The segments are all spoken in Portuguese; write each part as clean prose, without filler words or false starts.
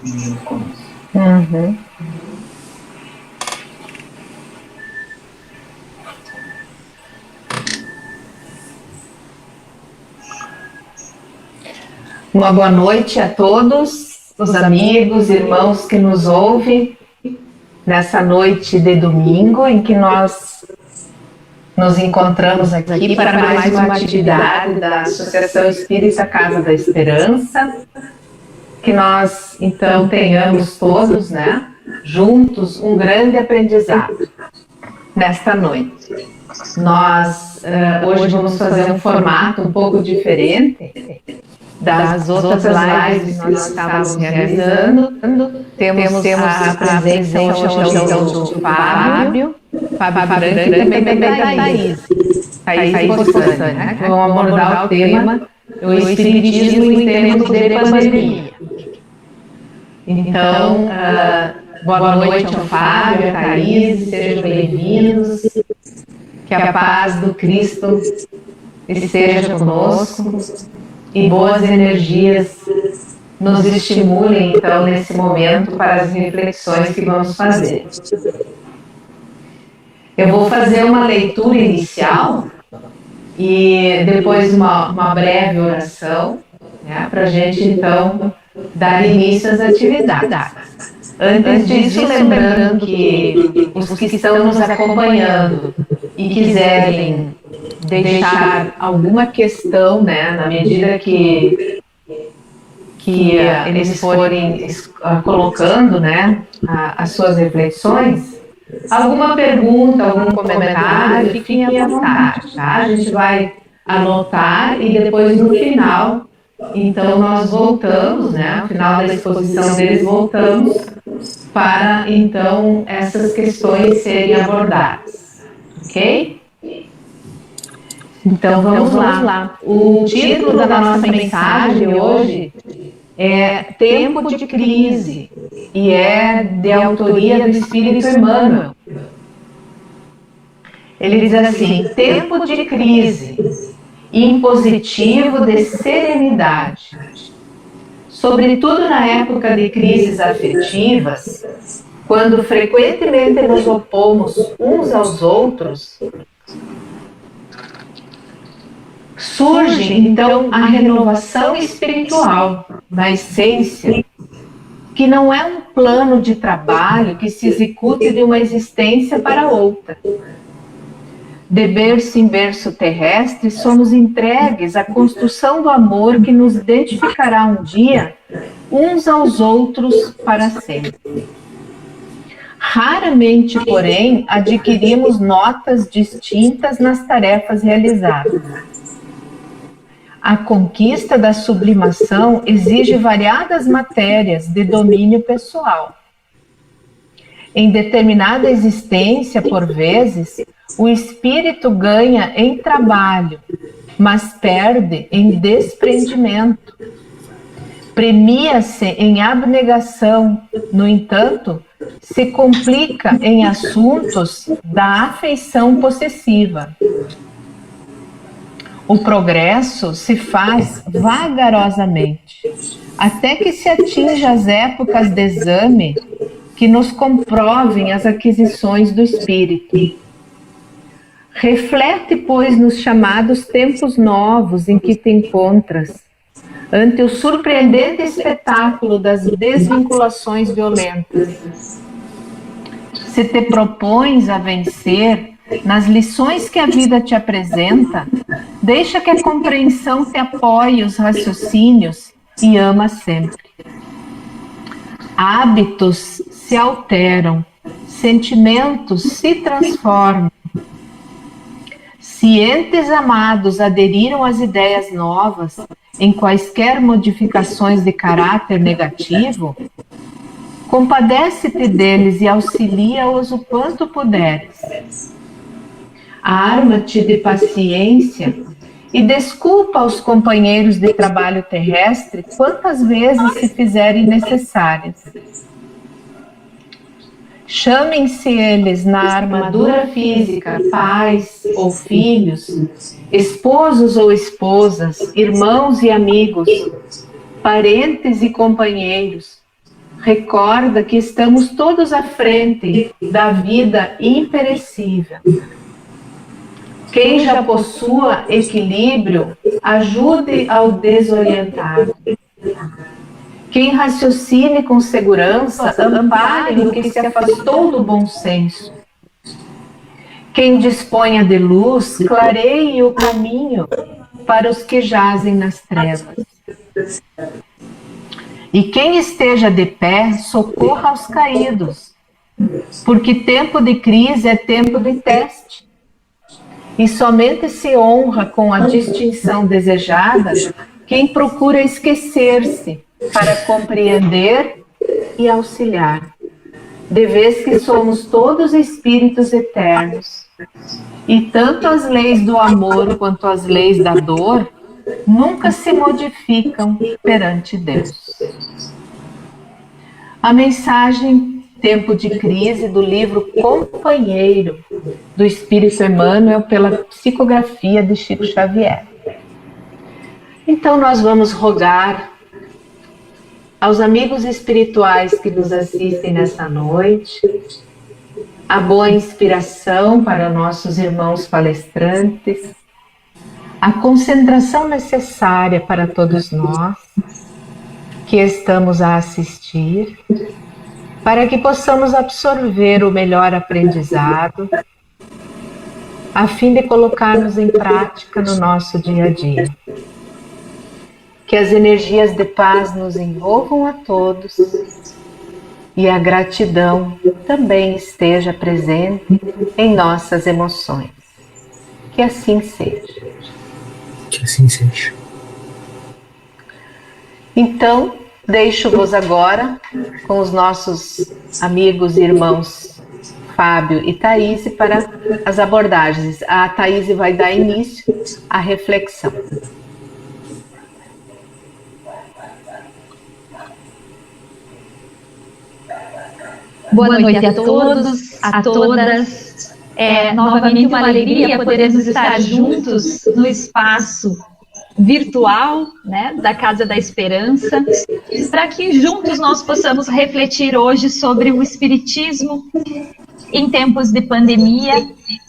Uhum. Uma boa noite a todos, os amigos, irmãos que nos ouvem nessa noite de domingo em que nós nos encontramos aqui para mais uma atividade da Associação Espírita Casa da Esperança. Que nós, então, tenhamos todos, né, juntos, um grande aprendizado nesta noite. Nós hoje vamos fazer um formato um pouco diferente das outras lives que nós estávamos realizando. Temos a presença hoje do Fábio Franco e também da Thaís Bossani, né, que vão abordar o tema o Espiritismo em tempos de pandemia. Então, boa noite ao Fábio, à Thaís, sejam bem-vindos, que a paz do Cristo esteja conosco e boas energias nos estimulem, então, nesse momento para as reflexões que vamos fazer. Eu vou fazer uma leitura inicial e depois uma breve oração, né, para a gente, então, dar início às atividades. Antes disso, lembrando que os que estão nos acompanhando e quiserem deixar alguma questão, né, na medida que eles forem colocando, né, as suas reflexões, alguma pergunta, algum comentário, fiquem à vontade, tá? A gente vai anotar e depois no final, então nós voltamos, né, no final da exposição deles voltamos para então essas questões serem abordadas, ok? Então vamos lá. O título da nossa mensagem hoje é Tempo de Crise e é de autoria do Espírito Emmanuel. Ele diz assim: tempo de crise, impositivo de serenidade. Sobretudo na época de crises afetivas, quando frequentemente nos opomos uns aos outros, surge então a renovação espiritual na essência, que não é um plano de trabalho que se execute de uma existência para outra. De berço em berço terrestre, somos entregues à construção do amor que nos identificará um dia uns aos outros para sempre. Raramente, porém, adquirimos notas distintas nas tarefas realizadas. A conquista da sublimação exige variadas matérias de domínio pessoal. Em determinada existência, por vezes, o espírito ganha em trabalho, mas perde em desprendimento. Premia-se em abnegação, no entanto, se complica em assuntos da afeição possessiva. O progresso se faz vagarosamente, até que se atinja as épocas de exame que nos comprovem as aquisições do espírito. Reflete, pois, nos chamados tempos novos em que te encontras, ante o surpreendente espetáculo das desvinculações violentas. Se te propões a vencer nas lições que a vida te apresenta, deixa que a compreensão te apoie os raciocínios e ama sempre. Hábitos se alteram, sentimentos se transformam. Se entes amados aderiram às ideias novas em quaisquer modificações de caráter negativo, compadece-te deles e auxilia-os o quanto puderes. Arma-te de paciência e desculpa aos companheiros de trabalho terrestre quantas vezes se fizerem necessárias. Chamem-se eles na armadura física, pais ou filhos, esposos ou esposas, irmãos e amigos, parentes e companheiros, recorda que estamos todos à frente da vida imperecível. Quem já possua equilíbrio, ajude ao desorientado. Quem raciocine com segurança, ampare o que se afastou do bom senso. Quem disponha de luz, clareie o caminho para os que jazem nas trevas. E quem esteja de pé, socorra aos caídos, porque tempo de crise é tempo de teste. E somente se honra com a distinção desejada quem procura esquecer-se para compreender e auxiliar, de vez que somos todos espíritos eternos. E tanto as leis do amor quanto as leis da dor nunca se modificam perante Deus. A mensagem Tempo de Crise do livro Companheiro do Espírito Emmanuel pela psicografia de Chico Xavier. Então nós vamos rogar aos amigos espirituais que nos assistem nessa noite a boa inspiração para nossos irmãos palestrantes, a concentração necessária para todos nós que estamos a assistir, para que possamos absorver o melhor aprendizado, a fim de colocarmos em prática no nosso dia a dia. Que as energias de paz nos envolvam a todos e a gratidão também esteja presente em nossas emoções. Que assim seja. Que assim seja. Então, deixo-vos agora com os nossos amigos e irmãos Fábio e Thaís para as abordagens. A Thaís vai dar início à reflexão. Boa noite a todos, a todas. Novamente uma alegria podermos estar juntos no espaço virtual, né, da Casa da Esperança, para que juntos nós possamos refletir hoje sobre o Espiritismo em tempos de pandemia,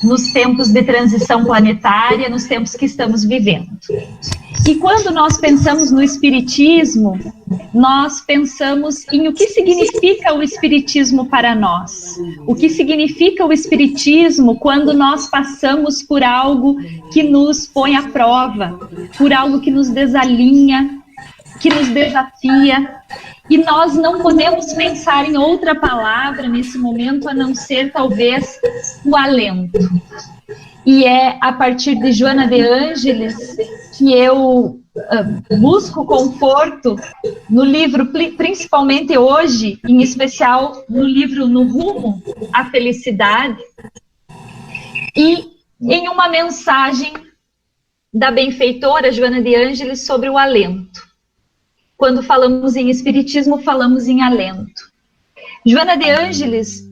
nos tempos de transição planetária, nos tempos que estamos vivendo. E quando nós pensamos no Espiritismo, nós pensamos em o que significa o Espiritismo para nós. O que significa o Espiritismo quando nós passamos por algo que nos põe à prova, por algo que nos desalinha, que nos desafia. E nós não podemos pensar em outra palavra nesse momento a não ser, talvez, o alento. E é a partir de Joana de Ângeles que eu busco conforto no livro, principalmente hoje, em especial no livro No Rumo à Felicidade, e em uma mensagem da benfeitora Joana de Ângeles sobre o alento. Quando falamos em Espiritismo, falamos em alento. Joana de Ângeles,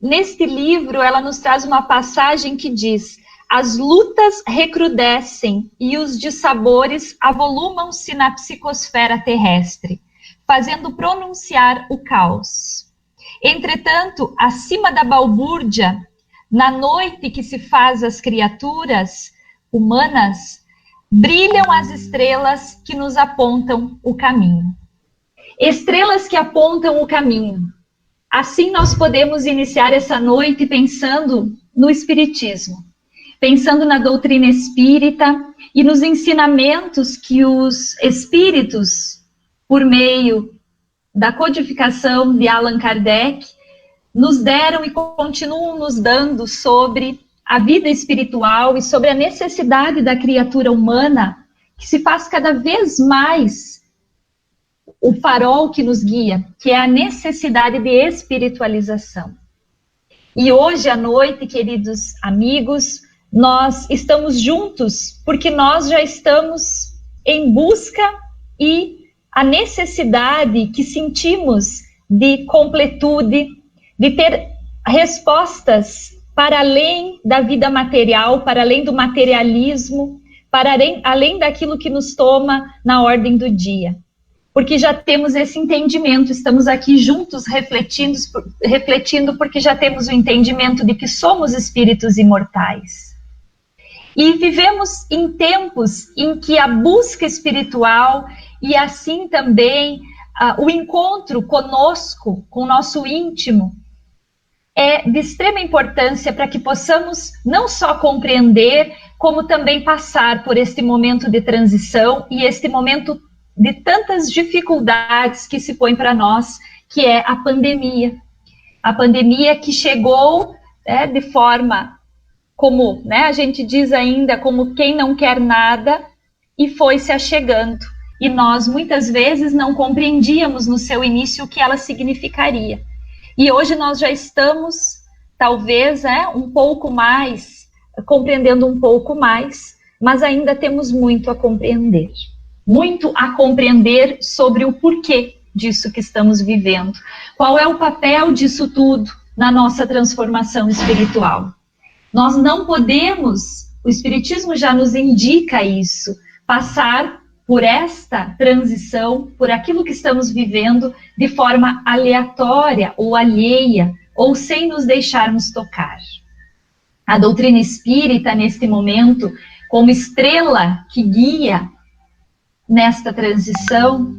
neste livro, ela nos traz uma passagem que diz: as lutas recrudescem e os dissabores avolumam-se na psicosfera terrestre, fazendo pronunciar o caos. Entretanto, acima da balbúrdia, na noite que se faz às criaturas humanas, brilham as estrelas que nos apontam o caminho. Estrelas que apontam o caminho. Assim nós podemos iniciar essa noite pensando no Espiritismo, pensando na doutrina espírita e nos ensinamentos que os espíritos, por meio da codificação de Allan Kardec, nos deram e continuam nos dando sobre a vida espiritual e sobre a necessidade da criatura humana, que se faz cada vez mais o farol que nos guia, que é a necessidade de espiritualização. E hoje à noite, queridos amigos, nós estamos juntos porque nós já estamos em busca e a necessidade que sentimos de completude, de ter respostas para além da vida material, para além do materialismo, para além daquilo que nos toma na ordem do dia. porque já temos esse entendimento, estamos aqui juntos refletindo porque já temos o entendimento de que somos espíritos imortais. E vivemos em tempos em que a busca espiritual e assim também o encontro conosco, com o nosso íntimo, é de extrema importância para que possamos não só compreender, como também passar por este momento de transição e este momento de tantas dificuldades que se põe para nós, que é a pandemia. A pandemia que chegou de forma, como a gente diz ainda, como quem não quer nada, e foi se achegando. E nós, muitas vezes, não compreendíamos no seu início o que ela significaria. E hoje nós já estamos, talvez, um pouco mais, compreendendo um pouco mais, mas ainda temos muito a compreender. Muito a compreender sobre o porquê disso que estamos vivendo. Qual é o papel disso tudo na nossa transformação espiritual? Nós não podemos, o Espiritismo já nos indica isso, passar por esta transição, por aquilo que estamos vivendo de forma aleatória ou alheia, ou sem nos deixarmos tocar. A doutrina espírita, neste momento, como estrela que guia nesta transição,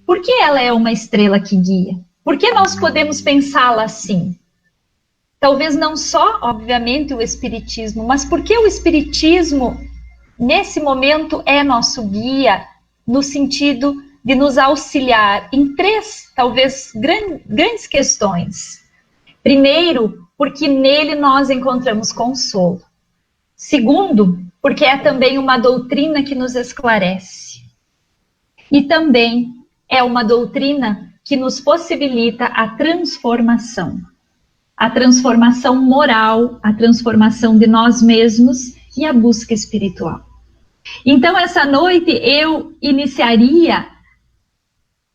por que ela é uma estrela que guia? Por que nós podemos pensá-la assim? Talvez não só, obviamente, o Espiritismo, mas porque o Espiritismo, nesse momento, é nosso guia, no sentido de nos auxiliar em três, talvez, grandes questões. Primeiro, porque nele nós encontramos consolo. Segundo, porque é também uma doutrina que nos esclarece. E também é uma doutrina que nos possibilita a transformação moral, a transformação de nós mesmos e a busca espiritual. Então, essa noite eu iniciaria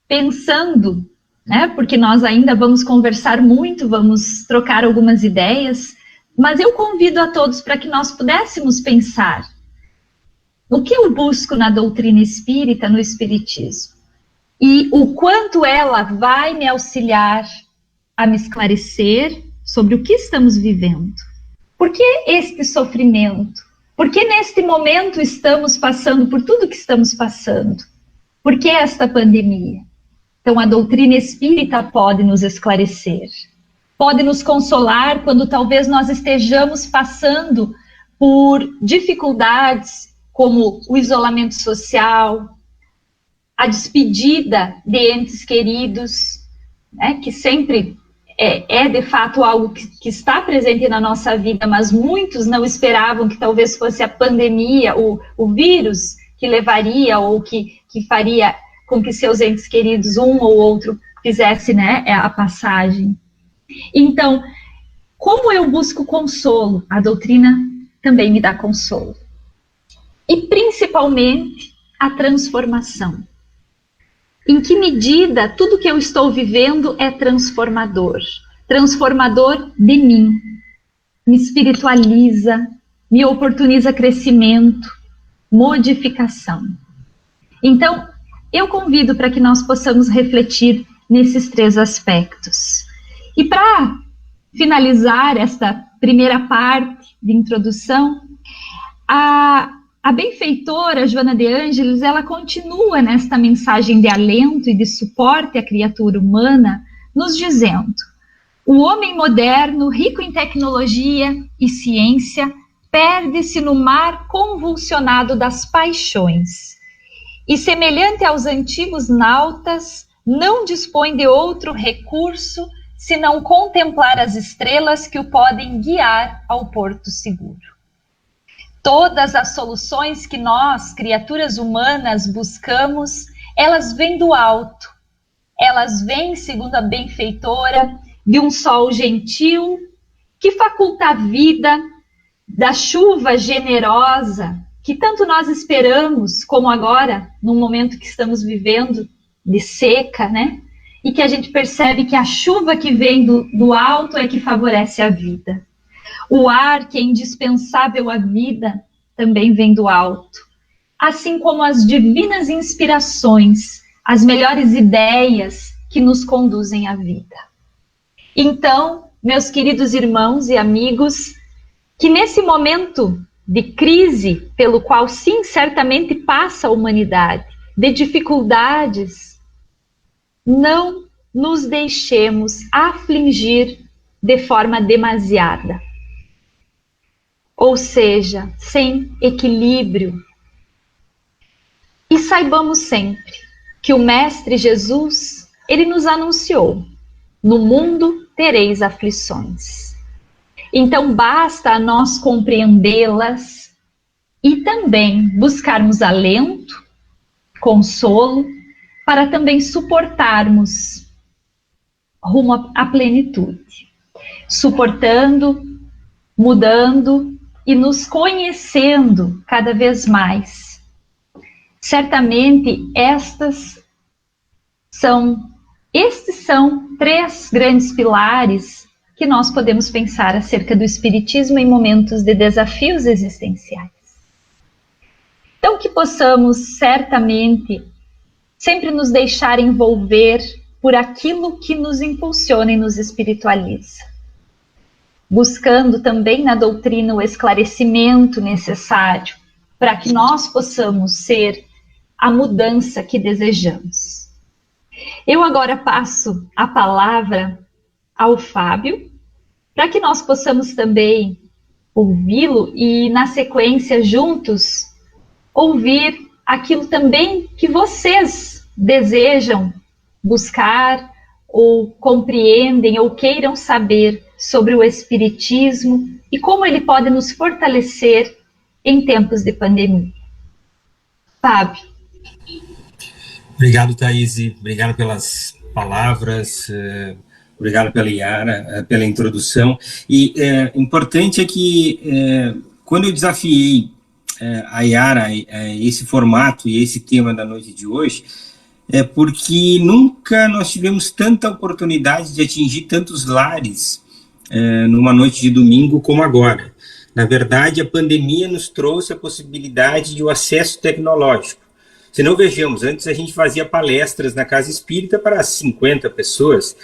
pensando, porque nós ainda vamos conversar muito, vamos trocar algumas ideias, mas eu convido a todos para que nós pudéssemos pensar o que eu busco na doutrina espírita, no Espiritismo, e o quanto ela vai me auxiliar a me esclarecer sobre o que estamos vivendo. Por que este sofrimento? Por que neste momento estamos passando por tudo que estamos passando? Por que esta pandemia? Então, a doutrina espírita pode nos esclarecer, pode nos consolar quando talvez nós estejamos passando por dificuldades como o isolamento social, a despedida de entes queridos, que sempre é de fato algo que está presente na nossa vida, mas muitos não esperavam que talvez fosse a pandemia, o vírus que levaria ou que faria com que seus entes queridos, um ou outro, fizesse a passagem. Então, como eu busco consolo? A doutrina também me dá consolo. E principalmente a transformação. Em que medida tudo que eu estou vivendo é transformador? Transformador de mim. Me espiritualiza, me oportuniza crescimento, modificação. Então, eu convido para que nós possamos refletir nesses três aspectos. E para finalizar esta primeira parte de introdução, a benfeitora Joana de Ângeles, ela continua nesta mensagem de alento e de suporte à criatura humana, nos dizendo: o homem moderno, rico em tecnologia e ciência, perde-se no mar convulsionado das paixões. E, semelhante aos antigos nautas, não dispõe de outro recurso senão contemplar as estrelas que o podem guiar ao porto seguro. Todas as soluções que nós, criaturas humanas, buscamos, elas vêm do alto. Elas vêm, segundo a benfeitora, de um sol gentil, que faculta a vida, da chuva generosa, que tanto nós esperamos, como agora, num momento que estamos vivendo de seca, E que a gente percebe que a chuva que vem do alto é que favorece a vida. O ar, que é indispensável à vida, também vem do alto. Assim como as divinas inspirações as melhores ideias que nos conduzem à vida. Então, meus queridos irmãos e amigos, que nesse momento de crise pelo qual sim, certamente passa a humanidade, de dificuldades, não nos deixemos afligir de forma demasiada. Ou seja, sem equilíbrio. E saibamos sempre que o Mestre Jesus, ele nos anunciou: no mundo tereis aflições. Então basta a nós compreendê-las e também buscarmos alento, consolo, para também suportarmos rumo à plenitude. Suportando, mudando e nos conhecendo cada vez mais. Certamente estes são 3 grandes pilares que nós podemos pensar acerca do Espiritismo em momentos de desafios existenciais. Então, que possamos certamente sempre nos deixar envolver por aquilo que nos impulsiona e nos espiritualiza, buscando também na doutrina o esclarecimento necessário para que nós possamos ser a mudança que desejamos. Eu agora passo a palavra ao Fábio, para que nós possamos também ouvi-lo e, na sequência, juntos, ouvir aquilo também que vocês desejam buscar, ou compreendem, ou queiram saber sobre o Espiritismo e como ele pode nos fortalecer em tempos de pandemia. Fábio. Obrigado, Thaís. Obrigado pelas palavras. Obrigado pela Yara, pela introdução. E importante é que quando eu desafiei a Yara esse formato e esse tema da noite de hoje, é porque nunca nós tivemos tanta oportunidade de atingir tantos lares numa noite de domingo como agora. Na verdade, a pandemia nos trouxe a possibilidade de um acesso tecnológico. Se não, vejamos, antes a gente fazia palestras na Casa Espírita para 50 pessoas,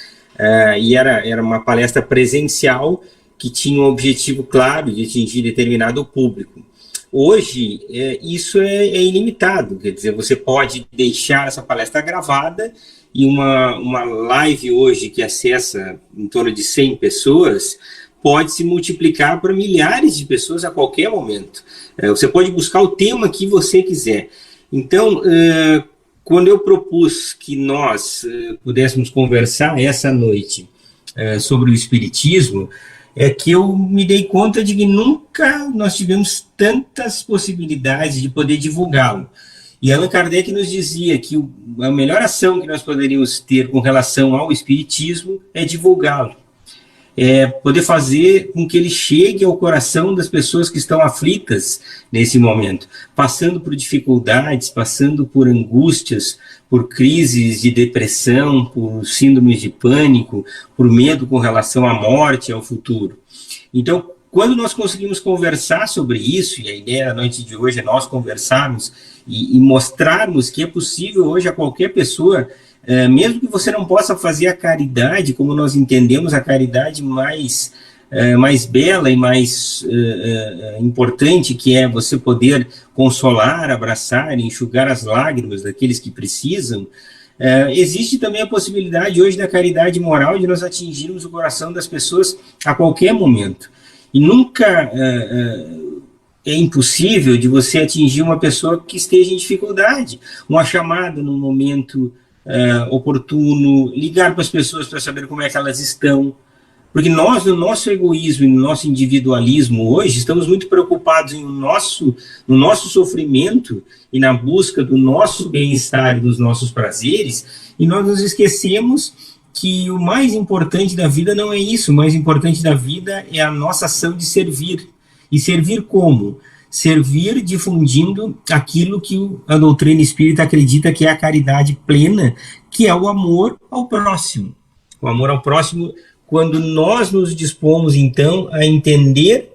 e era uma palestra presencial que tinha um objetivo claro de atingir determinado público. Hoje, isso é ilimitado, quer dizer, você pode deixar essa palestra gravada e uma live hoje que acessa em torno de 100 pessoas pode se multiplicar para milhares de pessoas a qualquer momento. Você pode buscar o tema que você quiser. Então, quando eu propus que nós pudéssemos conversar essa noite sobre o Espiritismo, é que eu me dei conta de que nunca nós tivemos tantas possibilidades de poder divulgá-lo. E Allan Kardec nos dizia que a melhor ação que nós poderíamos ter com relação ao Espiritismo é divulgá-lo. Poder fazer com que ele chegue ao coração das pessoas que estão aflitas nesse momento, passando por dificuldades, passando por angústias, por crises de depressão, por síndromes de pânico, por medo com relação à morte, ao futuro. Então, quando nós conseguimos conversar sobre isso, e a ideia da noite de hoje é nós conversarmos e mostrarmos que é possível hoje a qualquer pessoa, mesmo que você não possa fazer a caridade, como nós entendemos a caridade mais bela e mais importante, que é você poder consolar, abraçar, enxugar as lágrimas daqueles que precisam, existe também a possibilidade hoje da caridade moral de nós atingirmos o coração das pessoas a qualquer momento. E nunca é impossível de você atingir uma pessoa que esteja em dificuldade. Uma chamada num momento oportuno, ligar para as pessoas para saber como é que elas estão. Porque nós, no nosso egoísmo e no nosso individualismo hoje, estamos muito preocupados no nosso sofrimento e na busca do nosso bem-estar e dos nossos prazeres, e nós nos esquecemos que o mais importante da vida não é isso. O mais importante da vida é a nossa ação de servir. E servir como? Servir difundindo aquilo que a doutrina espírita acredita que é a caridade plena, que é o amor ao próximo. O amor ao próximo, quando nós nos dispomos, então, a entender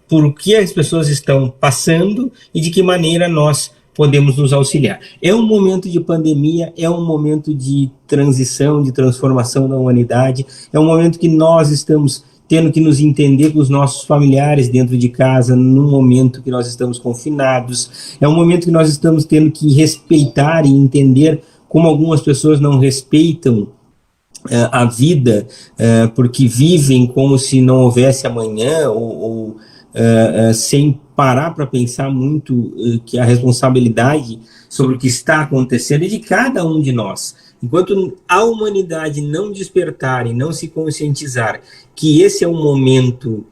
por que as pessoas estão passando e de que maneira nós podemos nos auxiliar. É um momento de pandemia, é um momento de transição, de transformação da humanidade, é um momento que nós estamos tendo que nos entender com os nossos familiares dentro de casa, num momento que nós estamos confinados, é um momento que nós estamos tendo que respeitar e entender como algumas pessoas não respeitam a vida, porque vivem como se não houvesse amanhã, ou sem parar para pensar muito que a responsabilidade sobre o que está acontecendo é de cada um de nós. Enquanto a humanidade não despertar e não se conscientizar que esse é um momento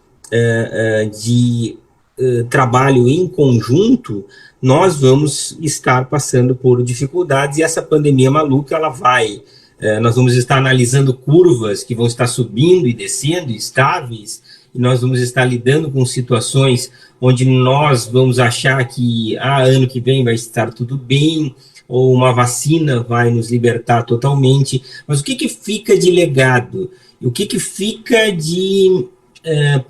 de trabalho em conjunto, nós vamos estar passando por dificuldades, e essa pandemia maluca, ela vai... nós vamos estar analisando curvas que vão estar subindo e descendo, estáveis, e nós vamos estar lidando com situações onde nós vamos achar que ano que vem vai estar tudo bem, ou uma vacina vai nos libertar totalmente. Mas o que fica de legado? O que fica de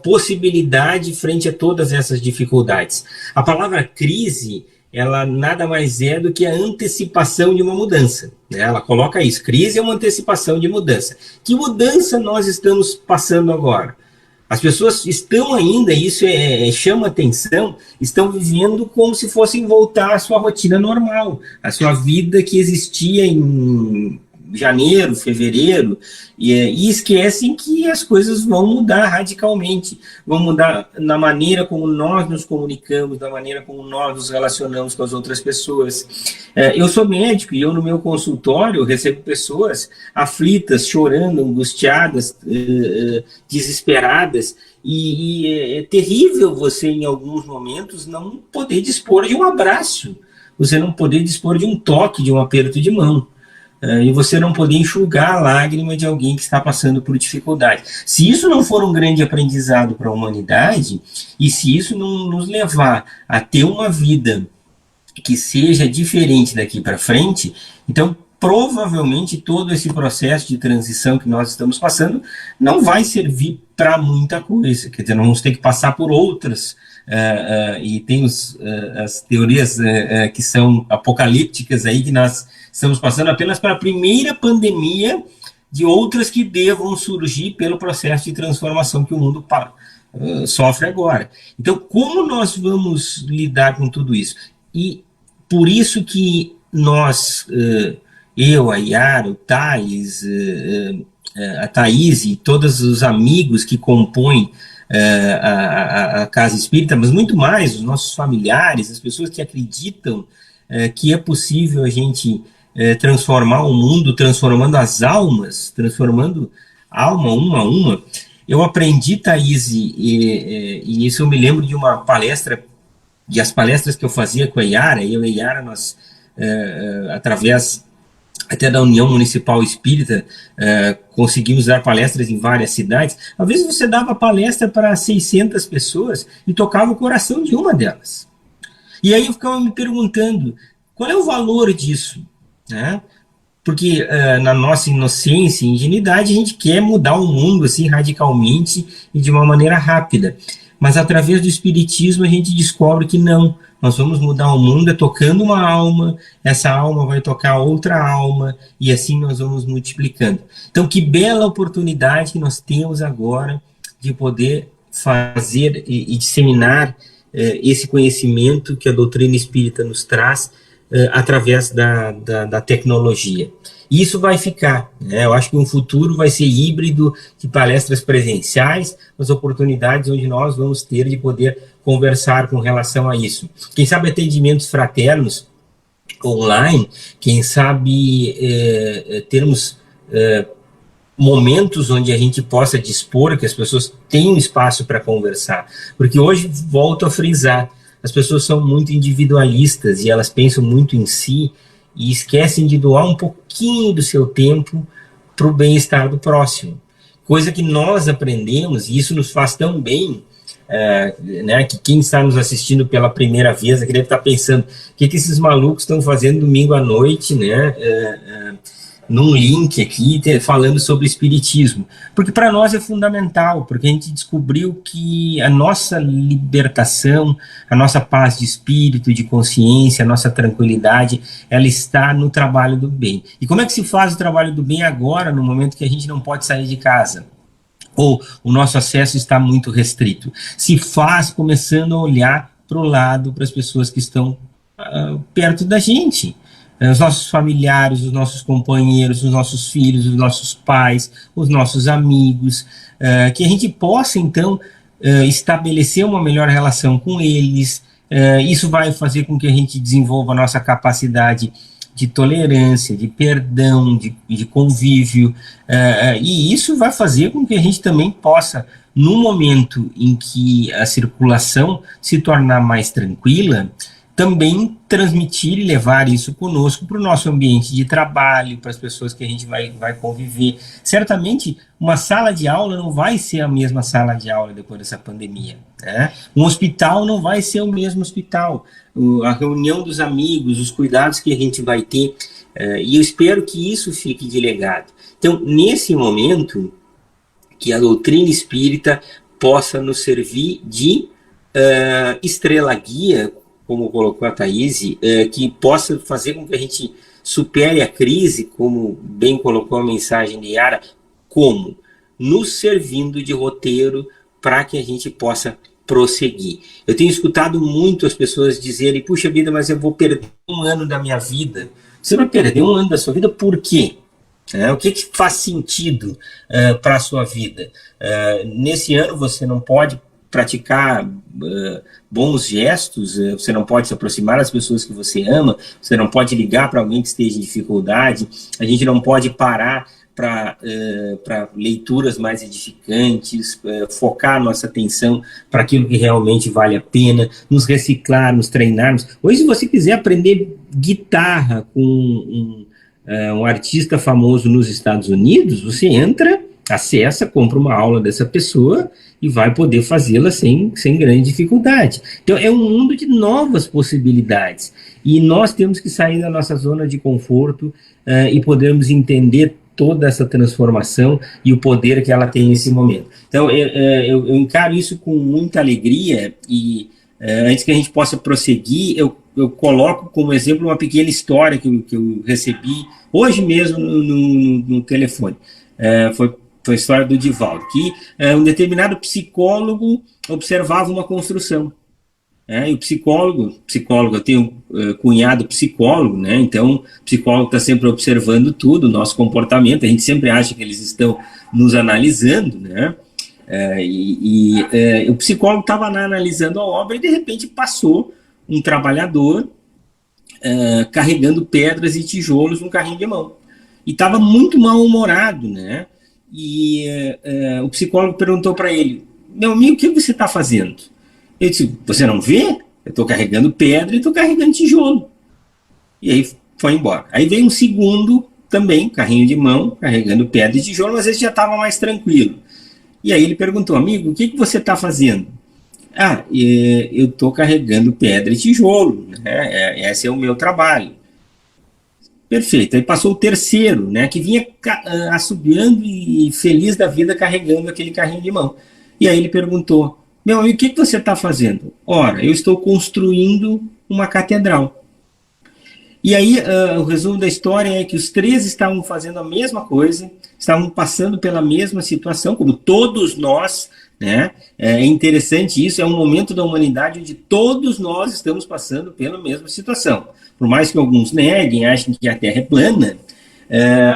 possibilidade frente a todas essas dificuldades? A palavra crise, ela nada mais é do que a antecipação de uma mudança, né? Ela coloca isso, crise é uma antecipação de mudança. Que mudança nós estamos passando agora? As pessoas estão ainda, isso chama atenção, estão vivendo como se fossem voltar à sua rotina normal, à sua vida que existia em janeiro, fevereiro, e esquecem que as coisas vão mudar radicalmente, vão mudar na maneira como nós nos comunicamos, na maneira como nós nos relacionamos com as outras pessoas. Eu sou médico e eu no meu consultório recebo pessoas aflitas, chorando, angustiadas, desesperadas, e é terrível você em alguns momentos não poder dispor de um abraço, você não poder dispor de um toque, de um aperto de mão. E você não poder enxugar a lágrima de alguém que está passando por dificuldade. Se isso não for um grande aprendizado para a humanidade, e se isso não nos levar a ter uma vida que seja diferente daqui para frente, então provavelmente todo esse processo de transição que nós estamos passando não vai servir para muita coisa. Quer dizer, nós vamos ter que passar por outras, e tem as teorias que são apocalípticas aí, que nós estamos passando apenas para a primeira pandemia de outras que devam surgir pelo processo de transformação que o mundo sofre agora. Então, como nós vamos lidar com tudo isso? E por isso que nós, eu, a Yara, o Thales, a Thaís e todos os amigos que compõem a Casa Espírita, mas muito mais, os nossos familiares, as pessoas que acreditam que é possível a gente transformar o mundo, transformando as almas, transformando alma uma a uma. Eu aprendi, Thaís, e isso eu me lembro de uma palestra, de as palestras que eu fazia com a Yara. Eu e a Yara, nós, através até da União Municipal Espírita, conseguimos dar palestras em várias cidades. Às vezes você dava palestra para 600 pessoas e tocava o coração de uma delas. E aí eu ficava me perguntando, qual é o valor disso? Né? Porque na nossa inocência e ingenuidade a gente quer mudar o mundo assim radicalmente e de uma maneira rápida, mas através do Espiritismo a gente descobre que não, nós vamos mudar o mundo tocando uma alma, essa alma vai tocar outra alma, e assim nós vamos multiplicando. Então que bela oportunidade que nós temos agora de poder fazer e disseminar esse conhecimento que a doutrina espírita nos traz através da tecnologia. E isso vai ficar, né? Eu acho que um futuro vai ser híbrido de palestras presenciais, as oportunidades onde nós vamos ter de poder conversar com relação a isso. Quem sabe atendimentos fraternos online, quem sabe termos momentos onde a gente possa dispor, que as pessoas tenham espaço para conversar. Porque hoje, volto a frisar, as pessoas são muito individualistas e elas pensam muito em si e esquecem de doar um pouquinho do seu tempo para o bem-estar do próximo. Coisa que nós aprendemos, e isso nos faz tão bem, né, que quem está nos assistindo pela primeira vez deve estar pensando, o que esses malucos estão fazendo domingo à noite, né, num link aqui falando sobre espiritismo, porque para nós é fundamental, porque a gente descobriu que a nossa libertação, a nossa paz de espírito, de consciência, a nossa tranquilidade, ela está no trabalho do bem. E como é que se faz o trabalho do bem agora, no momento que a gente não pode sair de casa? Ou o nosso acesso está muito restrito? Se faz começando a olhar para o lado, para as pessoas que estão perto da gente, os nossos familiares, os nossos companheiros, os nossos filhos, os nossos pais, os nossos amigos, que a gente possa, então, estabelecer uma melhor relação com eles. Isso vai fazer com que a gente desenvolva a nossa capacidade de tolerância, de perdão, de convívio, e isso vai fazer com que a gente também possa, no momento em que a circulação se tornar mais tranquila, também transmitir e levar isso conosco para o nosso ambiente de trabalho, para as pessoas que a gente vai conviver. Certamente, uma sala de aula não vai ser a mesma sala de aula depois dessa pandemia, né? Um hospital não vai ser o mesmo hospital. A reunião dos amigos, os cuidados que a gente vai ter, e eu espero que isso fique de legado. Então, nesse momento, que a doutrina espírita possa nos servir de estrela guia, como colocou a Thaís, que possa fazer com que a gente supere a crise, como bem colocou a mensagem de Yara, como? Nos servindo de roteiro para que a gente possa prosseguir. Eu tenho escutado muito as pessoas dizerem, puxa vida, mas eu vou perder um ano da minha vida. Você vai perder um ano da sua vida por quê? O que faz sentido para a sua vida? Nesse ano você não pode praticar bons gestos, você não pode se aproximar das pessoas que você ama, você não pode ligar para alguém que esteja em dificuldade, a gente não pode parar para leituras mais edificantes, focar nossa atenção para aquilo que realmente vale a pena, nos reciclar, nos treinarmos. Hoje, se você quiser aprender guitarra com um artista famoso nos Estados Unidos, você entra, acessa, compra uma aula dessa pessoa e vai poder fazê-la sem grande dificuldade. Então, é um mundo de novas possibilidades. E nós temos que sair da nossa zona de conforto e podermos entender toda essa transformação e o poder que ela tem nesse momento. Então, eu encaro isso com muita alegria e antes que a gente possa prosseguir, eu coloco como exemplo uma pequena história que eu recebi hoje mesmo no telefone. Foi a história do Divaldo, que um determinado psicólogo observava uma construção. E o psicólogo, eu tenho cunhado psicólogo, né? Então o psicólogo está sempre observando tudo, o nosso comportamento, a gente sempre acha que eles estão nos analisando, né? O psicólogo estava analisando a obra e de repente passou um trabalhador carregando pedras e tijolos num carrinho de mão. E estava muito mal-humorado, né? E o psicólogo perguntou para ele, meu amigo, o que você está fazendo? Ele disse, você não vê? Eu estou carregando pedra e estou carregando tijolo. E aí foi embora. Aí veio um segundo também, carrinho de mão, carregando pedra e tijolo, mas esse já estava mais tranquilo. E aí ele perguntou, amigo, o que você está fazendo? Eu estou carregando pedra e tijolo, né? Esse é o meu trabalho. Perfeito. Aí passou o terceiro, né, que vinha assobiando e feliz da vida carregando aquele carrinho de mão. E aí ele perguntou, meu amigo, o que você está fazendo? Ora, eu estou construindo uma catedral. E aí o resumo da história é que os três estavam fazendo a mesma coisa, estavam passando pela mesma situação, como todos nós, né? É interessante isso, é um momento da humanidade onde todos nós estamos passando pela mesma situação. Por mais que alguns neguem, achem que a Terra é plana,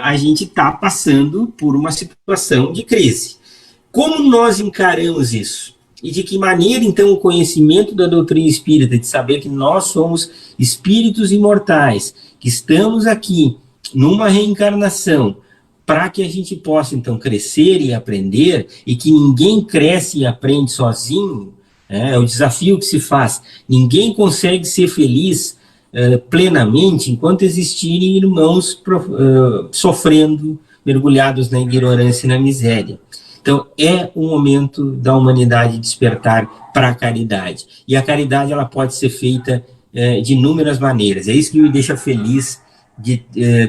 a gente está passando por uma situação de crise. Como nós encaramos isso? E de que maneira, então, o conhecimento da doutrina espírita, de saber que nós somos espíritos imortais, que estamos aqui numa reencarnação, para que a gente possa, então, crescer e aprender, e que ninguém cresce e aprende sozinho, é o desafio que se faz. Ninguém consegue ser feliz plenamente enquanto existirem irmãos sofrendo, mergulhados na ignorância e na miséria. Então, é o momento da humanidade despertar para a caridade. E a caridade ela pode ser feita de inúmeras maneiras. É isso que me deixa feliz de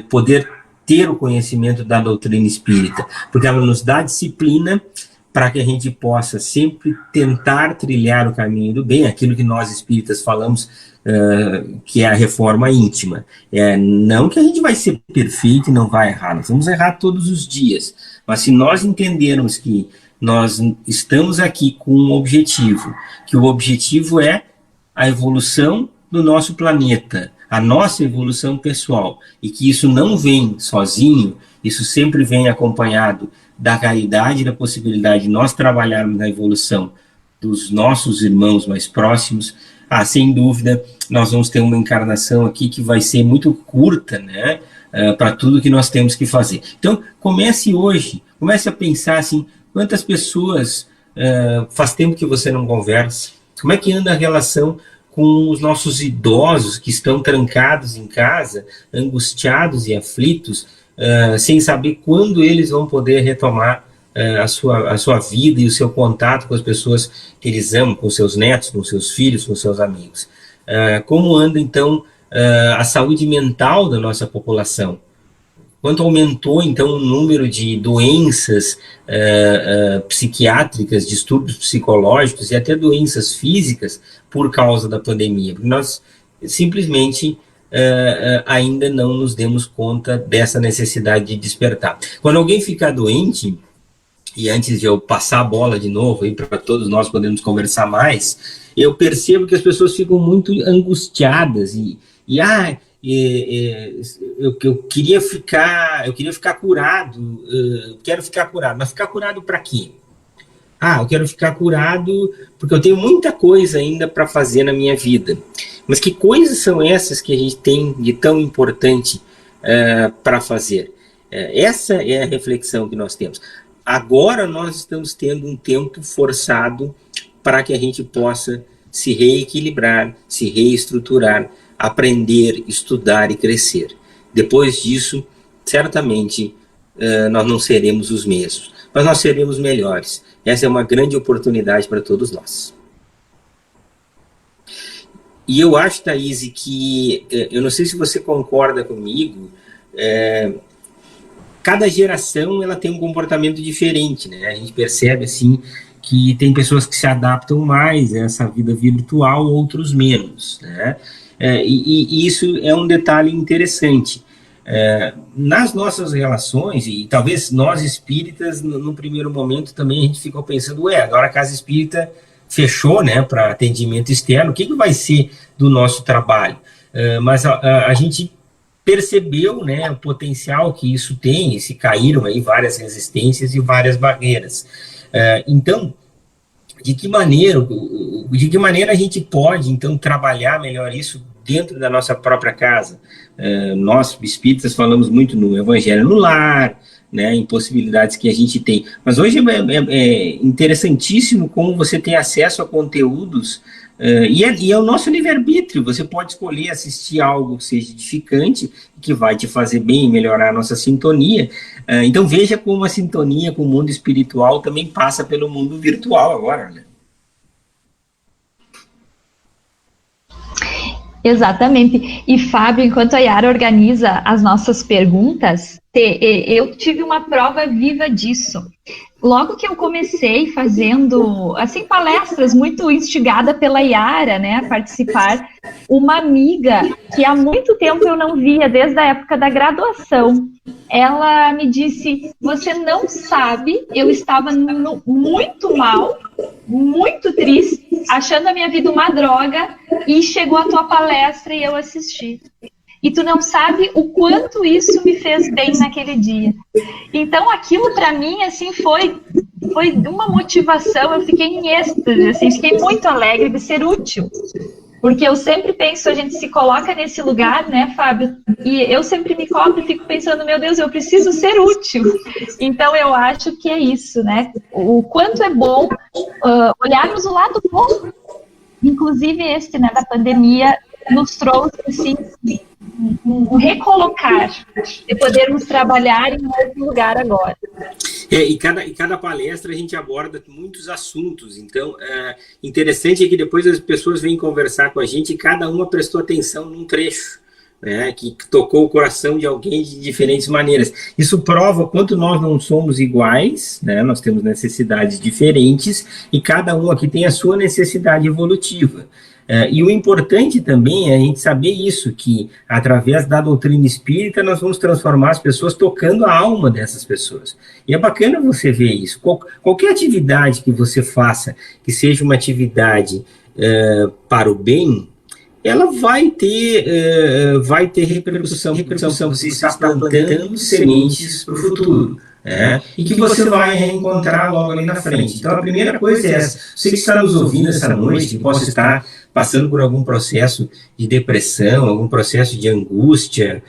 poder ter o conhecimento da doutrina espírita, porque ela nos dá disciplina para que a gente possa sempre tentar trilhar o caminho do bem, aquilo que nós espíritas falamos, que é a reforma íntima. Não que a gente vai ser perfeito e não vai errar, nós vamos errar todos os dias, mas se nós entendermos que nós estamos aqui com um objetivo, que o objetivo é a evolução do nosso planeta, a nossa evolução pessoal, e que isso não vem sozinho, isso sempre vem acompanhado da caridade, da possibilidade de nós trabalharmos na evolução dos nossos irmãos mais próximos, sem dúvida, nós vamos ter uma encarnação aqui que vai ser muito curta, né, para tudo que nós temos que fazer. Então, comece hoje, comece a pensar assim, quantas pessoas faz tempo que você não conversa, como é que anda a relação com os nossos idosos que estão trancados em casa, angustiados e aflitos, sem saber quando eles vão poder retomar a sua vida e o seu contato com as pessoas que eles amam, com seus netos, com seus filhos, com seus amigos. Como anda, então, a saúde mental da nossa população? Quanto aumentou, então, o número de doenças psiquiátricas, distúrbios psicológicos e até doenças físicas por causa da pandemia? Porque nós simplesmente ainda não nos demos conta dessa necessidade de despertar. Quando alguém ficar doente, e antes de eu passar a bola de novo para todos nós podermos conversar mais, eu percebo que as pessoas ficam muito angustiadas eu queria ficar curado, quero ficar curado, mas ficar curado para quê? Eu quero ficar curado porque eu tenho muita coisa ainda para fazer na minha vida. Mas que coisas são essas que a gente tem de tão importante para fazer? Essa é a reflexão que nós temos. Agora nós estamos tendo um tempo forçado para que a gente possa se reequilibrar, se reestruturar, aprender, estudar e crescer. Depois disso, certamente, nós não seremos os mesmos, mas nós seremos melhores. Essa é uma grande oportunidade para todos nós. E eu acho, Thaís, que, eu não sei se você concorda comigo, cada geração ela tem um comportamento diferente, né? A gente percebe assim que tem pessoas que se adaptam mais a essa vida virtual, outros menos, né? E isso é um detalhe interessante. Nas nossas relações, e talvez nós espíritas, no primeiro momento também a gente ficou pensando, agora a casa espírita fechou, né, para atendimento externo, o que vai ser do nosso trabalho? Mas a gente percebeu, né, o potencial que isso tem, e se caíram aí várias resistências e várias barreiras. Então, de que maneira a gente pode, então, trabalhar melhor isso dentro da nossa própria casa? Nós, espíritas, falamos muito no Evangelho no Lar, né, em possibilidades que a gente tem. Mas hoje é interessantíssimo como você tem acesso a conteúdos, e é o nosso livre-arbítrio. Você pode escolher assistir algo que seja edificante, que vai te fazer bem e melhorar a nossa sintonia. Então veja como a sintonia com o mundo espiritual também passa pelo mundo virtual agora, né? Exatamente. E, Fábio, enquanto a Yara organiza as nossas perguntas, eu tive uma prova viva disso. Logo que eu comecei fazendo, assim, palestras, muito instigada pela Yara, né, a participar, uma amiga que há muito tempo eu não via, desde a época da graduação, ela me disse, você não sabe, eu estava muito mal, muito triste, achando a minha vida uma droga, e chegou a tua palestra e eu assisti. E tu não sabe o quanto isso me fez bem naquele dia. Então, aquilo para mim, assim, foi uma motivação. Eu fiquei em êxtase, assim, fiquei muito alegre de ser útil. Porque eu sempre penso, a gente se coloca nesse lugar, né, Fábio? E eu sempre me cobro e fico pensando, meu Deus, eu preciso ser útil. Então, eu acho que é isso, né? O quanto é bom olharmos o lado bom. Inclusive, né, da pandemia nos trouxe, assim, um recolocar, de podermos trabalhar em outro lugar agora. E cada palestra a gente aborda muitos assuntos, então interessante é que depois as pessoas vêm conversar com a gente e cada uma prestou atenção num trecho, né, que tocou o coração de alguém de diferentes maneiras. Isso prova quanto nós não somos iguais, né, nós temos necessidades diferentes e cada um aqui tem a sua necessidade evolutiva. E o importante também é a gente saber isso, que através da doutrina espírita nós vamos transformar as pessoas tocando a alma dessas pessoas. E é bacana você ver isso. Qualquer atividade que você faça, que seja uma atividade para o bem, ela vai ter repercussão. Você está plantando sementes para o futuro. E que você vai reencontrar logo ali na frente. Então, a primeira coisa é essa. Você que está nos ouvindo essa noite, que possa estar passando por algum processo de depressão, algum processo de angústia,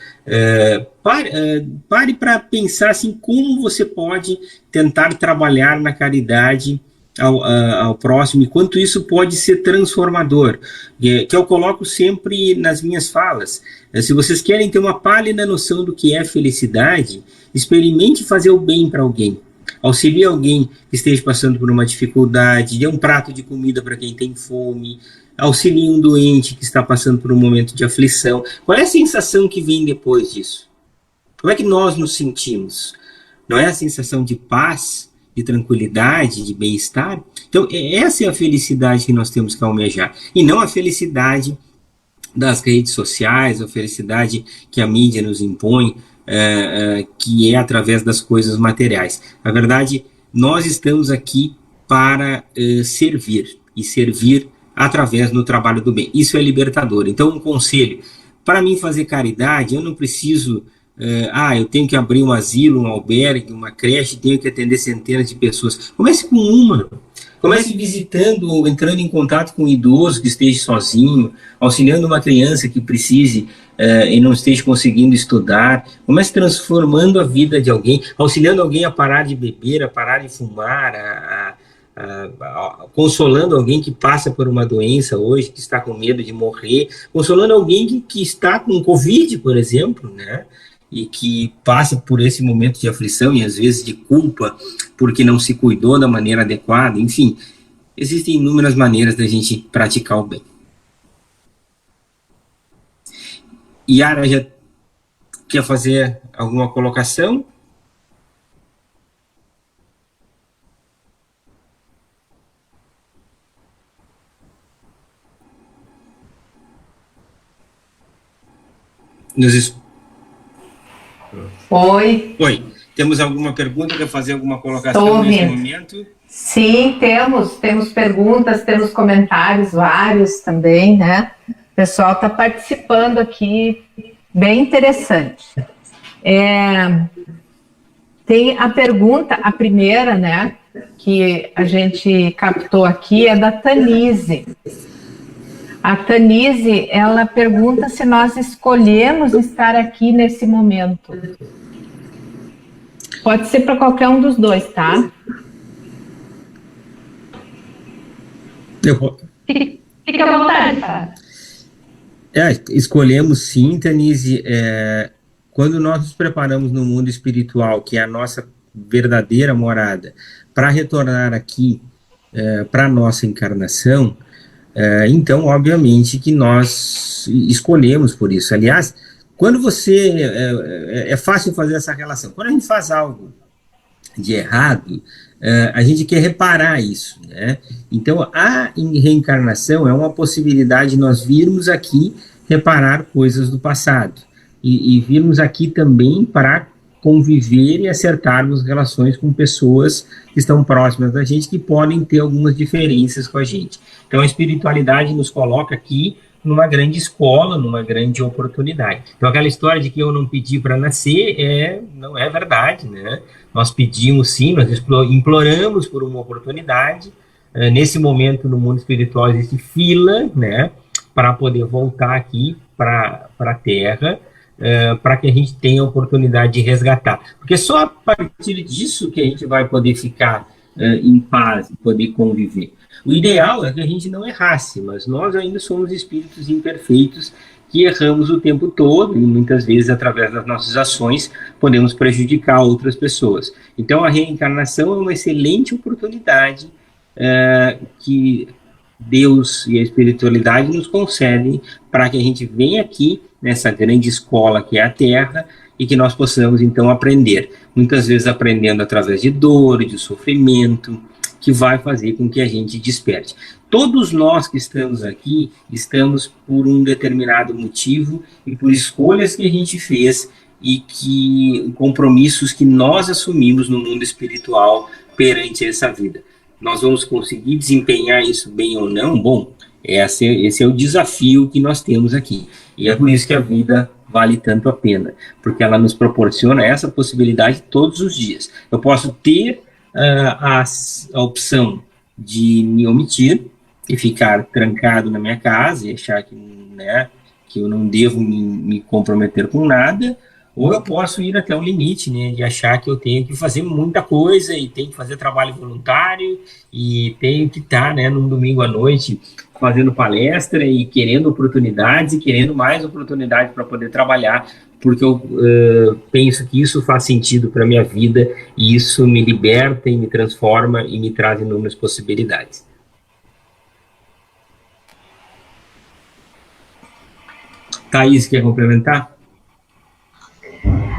pare para pensar assim, como você pode tentar trabalhar na caridade ao próximo, e quanto isso pode ser transformador, que eu coloco sempre nas minhas falas. Se vocês querem ter uma pálida noção do que é felicidade, experimente fazer o bem para alguém. Auxilie alguém que esteja passando por uma dificuldade, dê um prato de comida para quem tem fome, auxilie um doente que está passando por um momento de aflição. Qual é a sensação que vem depois disso? Como é que nós nos sentimos? Não é a sensação de paz, de tranquilidade, de bem-estar? Então, essa é a felicidade que nós temos que almejar, e não a felicidade das redes sociais, a felicidade que a mídia nos impõe, que é através das coisas materiais. Na verdade, nós estamos aqui para servir, e servir através do trabalho do bem. Isso é libertador. Então, um conselho: para mim fazer caridade, eu não preciso... eu tenho que abrir um asilo, um albergue, uma creche, tenho que atender centenas de pessoas. Comece com uma. Comece visitando ou entrando em contato com um idoso que esteja sozinho, auxiliando uma criança que precise e não esteja conseguindo estudar. Comece transformando a vida de alguém, auxiliando alguém a parar de beber, a parar de fumar, consolando alguém que passa por uma doença hoje, que está com medo de morrer, consolando alguém que está com Covid, por exemplo, né? E que passa por esse momento de aflição e às vezes de culpa porque não se cuidou da maneira adequada. Enfim, existem inúmeras maneiras da gente praticar o bem. Yara, já quer fazer alguma colocação? Oi. Temos alguma pergunta? Quer fazer alguma colocação nesse momento? Sim, temos perguntas, temos comentários vários também, né? O pessoal está participando aqui, bem interessante. Tem a pergunta, a primeira, né, que a gente captou aqui, é da Tanise. A Tanise, ela pergunta se nós escolhemos estar aqui nesse momento. Pode ser para qualquer um dos dois, tá? Fica à vontade, tá? Escolhemos sim, Tanise. Quando nós nos preparamos no mundo espiritual, que é a nossa verdadeira morada, para retornar aqui para a nossa encarnação, então, obviamente, que nós escolhemos por isso. Aliás, quando é fácil fazer essa relação. Quando a gente faz algo de errado, a gente quer reparar isso, né? Então, a reencarnação é uma possibilidade de nós virmos aqui reparar coisas do passado. E virmos aqui também para conviver e acertarmos relações com pessoas que estão próximas da gente, que podem ter algumas diferenças com a gente. Então, a espiritualidade nos coloca aqui numa grande escola, numa grande oportunidade. Então, aquela história de que eu não pedi para nascer não é verdade, né? Nós pedimos sim, nós imploramos por uma oportunidade. Nesse momento, no mundo espiritual, existe fila, né, para poder voltar aqui para a Terra, para que a gente tenha a oportunidade de resgatar. Porque só a partir disso que a gente vai poder ficar em paz, poder conviver. O ideal é que a gente não errasse, mas nós ainda somos espíritos imperfeitos que erramos o tempo todo e muitas vezes, através das nossas ações, podemos prejudicar outras pessoas. Então, a reencarnação é uma excelente oportunidade que Deus e a espiritualidade nos concedem para que a gente venha aqui nessa grande escola que é a Terra, e que nós possamos, então, aprender. Muitas vezes aprendendo através de dor, de sofrimento, que vai fazer com que a gente desperte. Todos nós que estamos aqui, estamos por um determinado motivo e por escolhas que a gente fez e que compromissos que nós assumimos no mundo espiritual perante essa vida. Nós vamos conseguir desempenhar isso bem ou não? Bom, esse é o desafio que nós temos aqui. E é por isso que a vida vale tanto a pena, porque ela nos proporciona essa possibilidade todos os dias. Eu posso ter a opção de me omitir e ficar trancado na minha casa e achar que, né, que eu não devo me comprometer com nada, ou eu posso ir até o limite, né, de achar que eu tenho que fazer muita coisa e tenho que fazer trabalho voluntário e tenho que estar, né, num domingo à noite fazendo palestra e querendo oportunidades e querendo mais oportunidades para poder trabalhar, porque eu penso que isso faz sentido para a minha vida e isso me liberta e me transforma e me traz inúmeras possibilidades. Thaís, quer complementar?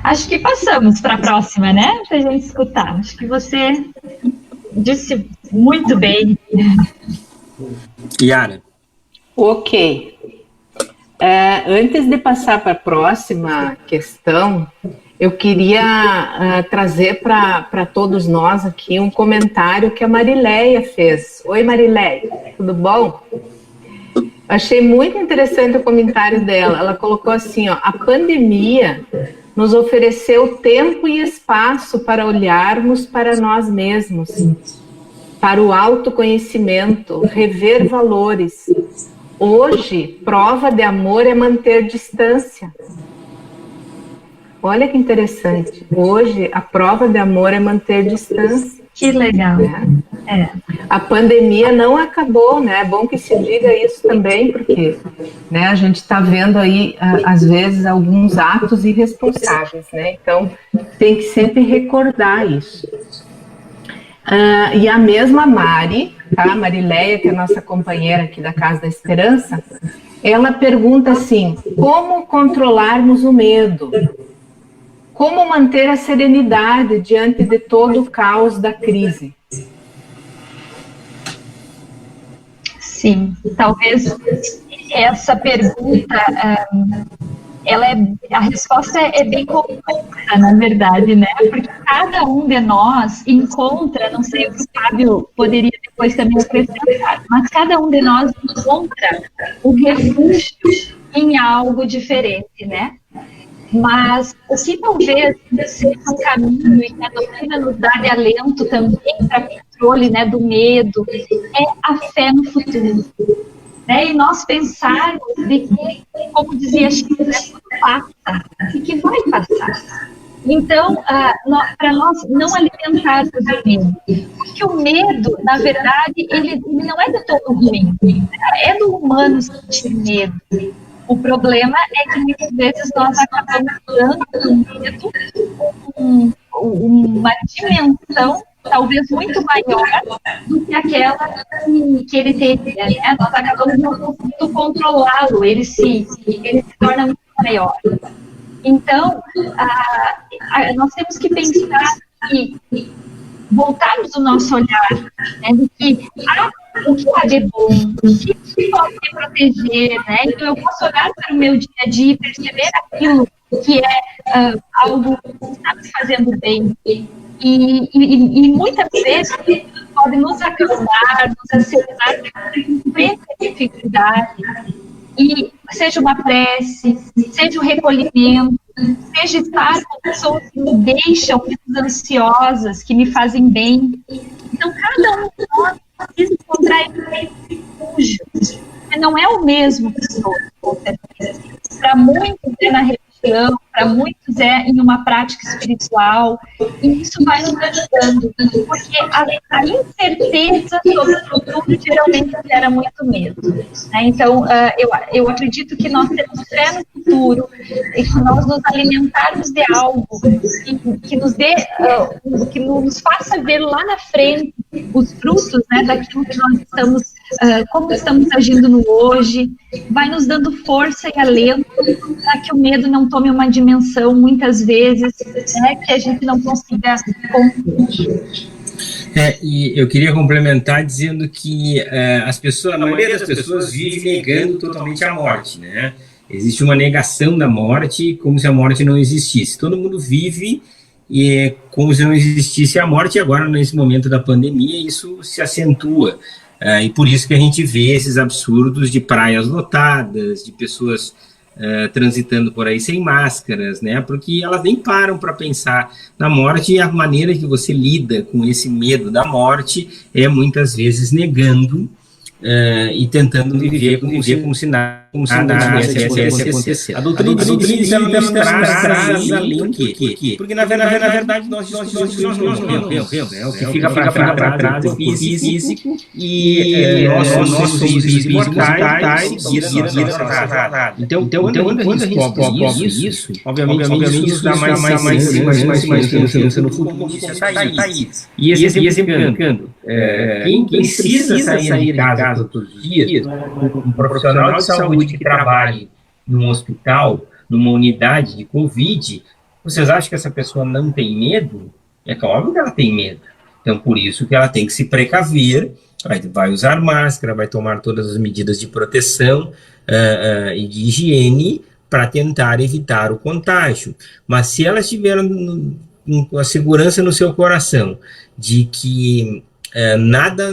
Acho que passamos para a próxima, né? Para a gente escutar. Acho que você disse muito bem. Yara. Ok. Antes de passar para a próxima questão, eu queria trazer para todos nós aqui um comentário que a Marileia fez. Oi, Marileia, tudo bom? Achei muito interessante o comentário dela. Ela colocou assim, ó, a pandemia nos ofereceu tempo e espaço para olharmos para nós mesmos, para o autoconhecimento, rever valores. Hoje, prova de amor é manter distância. Olha que interessante. Hoje, a prova de amor é manter distância. Que legal. A pandemia não acabou, né? É bom que se diga isso também, porque, né, a gente está vendo aí, às vezes, alguns atos irresponsáveis, né? Então, tem que sempre recordar isso. E a mesma Mari, tá? Marileia, que é a nossa companheira aqui da Casa da Esperança, ela pergunta assim, como controlarmos o medo? Como manter a serenidade diante de todo o caos da crise? Sim, talvez essa pergunta, a resposta é bem complexa, na verdade, né? Porque cada um de nós encontra, não sei, o Fábio poderia depois também acrescentar, mas cada um de nós encontra o refúgio em algo diferente, né? Mas o que talvez seja um caminho e que a doutrina nos dá de alento também para controle, né, do medo, é a fé no futuro. Né? E nós pensarmos de que, como dizia Chico, tudo passa e que vai passar. Então, para nós não alimentarmos o medo, porque o medo, na verdade, ele não é de todo ruim, é do humano sentir medo. O problema é que muitas vezes nós acabamos dando um medo uma dimensão talvez muito maior do que aquela que ele teria, né? Nós acabamos não conseguindo controlá-lo, ele se torna muito maior. Então, nós temos que pensar e voltarmos o nosso olhar, né, de que o que há de bom, o que pode me proteger, né? Então eu posso olhar para o meu dia a dia e perceber aquilo que é algo que está me fazendo bem. E muitas vezes pode nos acalmar, nos acelerar frente à dificuldade. E seja uma prece, seja um recolhimento, seja estar com pessoas que me deixam menos ansiosas, que me fazem bem. Então, cada um de nós precisa encontrar esse refúgio. Não é o mesmo que todos, com certeza. Para muitos é na religião, para muitos é em uma prática espiritual, e isso vai nos ajudando, porque a incerteza sobre o futuro geralmente gera muito medo. Né? Então, eu acredito que nós temos fé no futuro, e que nós nos alimentarmos de algo que nos dê, que nos faça ver lá na frente os frutos, né, daquilo que nós estamos como estamos agindo no hoje, vai nos dando força e alento para que o medo não tome uma dimensão, muitas vezes, que a gente não consiga conter. E eu queria complementar dizendo que a maioria das pessoas vive negando totalmente a morte, né? Existe uma negação da morte como se a morte não existisse. Todo mundo vive como se não existisse a morte, e agora, nesse momento da pandemia, isso se acentua. E por isso que a gente vê esses absurdos de praias lotadas, de pessoas transitando por aí sem máscaras, né? Porque elas nem param para pensar na morte, e a maneira que você lida com esse medo da morte é muitas vezes negando e tentando viver como se nada tivesse acontecido. A doutrina traz além do quê? Porque na verdade nós morremos, o que fica para trás é físico, e nós somos espíritos imortais. Então, quando a gente descobre isso, obviamente isso dá mais segurança no futuro, e exemplificando, quem precisa sair de casa todos os dias, um profissional de saúde que trabalhe num hospital, numa unidade de Covid, vocês acham que essa pessoa não tem medo? É óbvio que ela tem medo. Então, por isso que ela tem que se precaver, vai usar máscara, vai tomar todas as medidas de proteção e de higiene para tentar evitar o contágio. Mas se ela estiver com a segurança no seu coração de que nada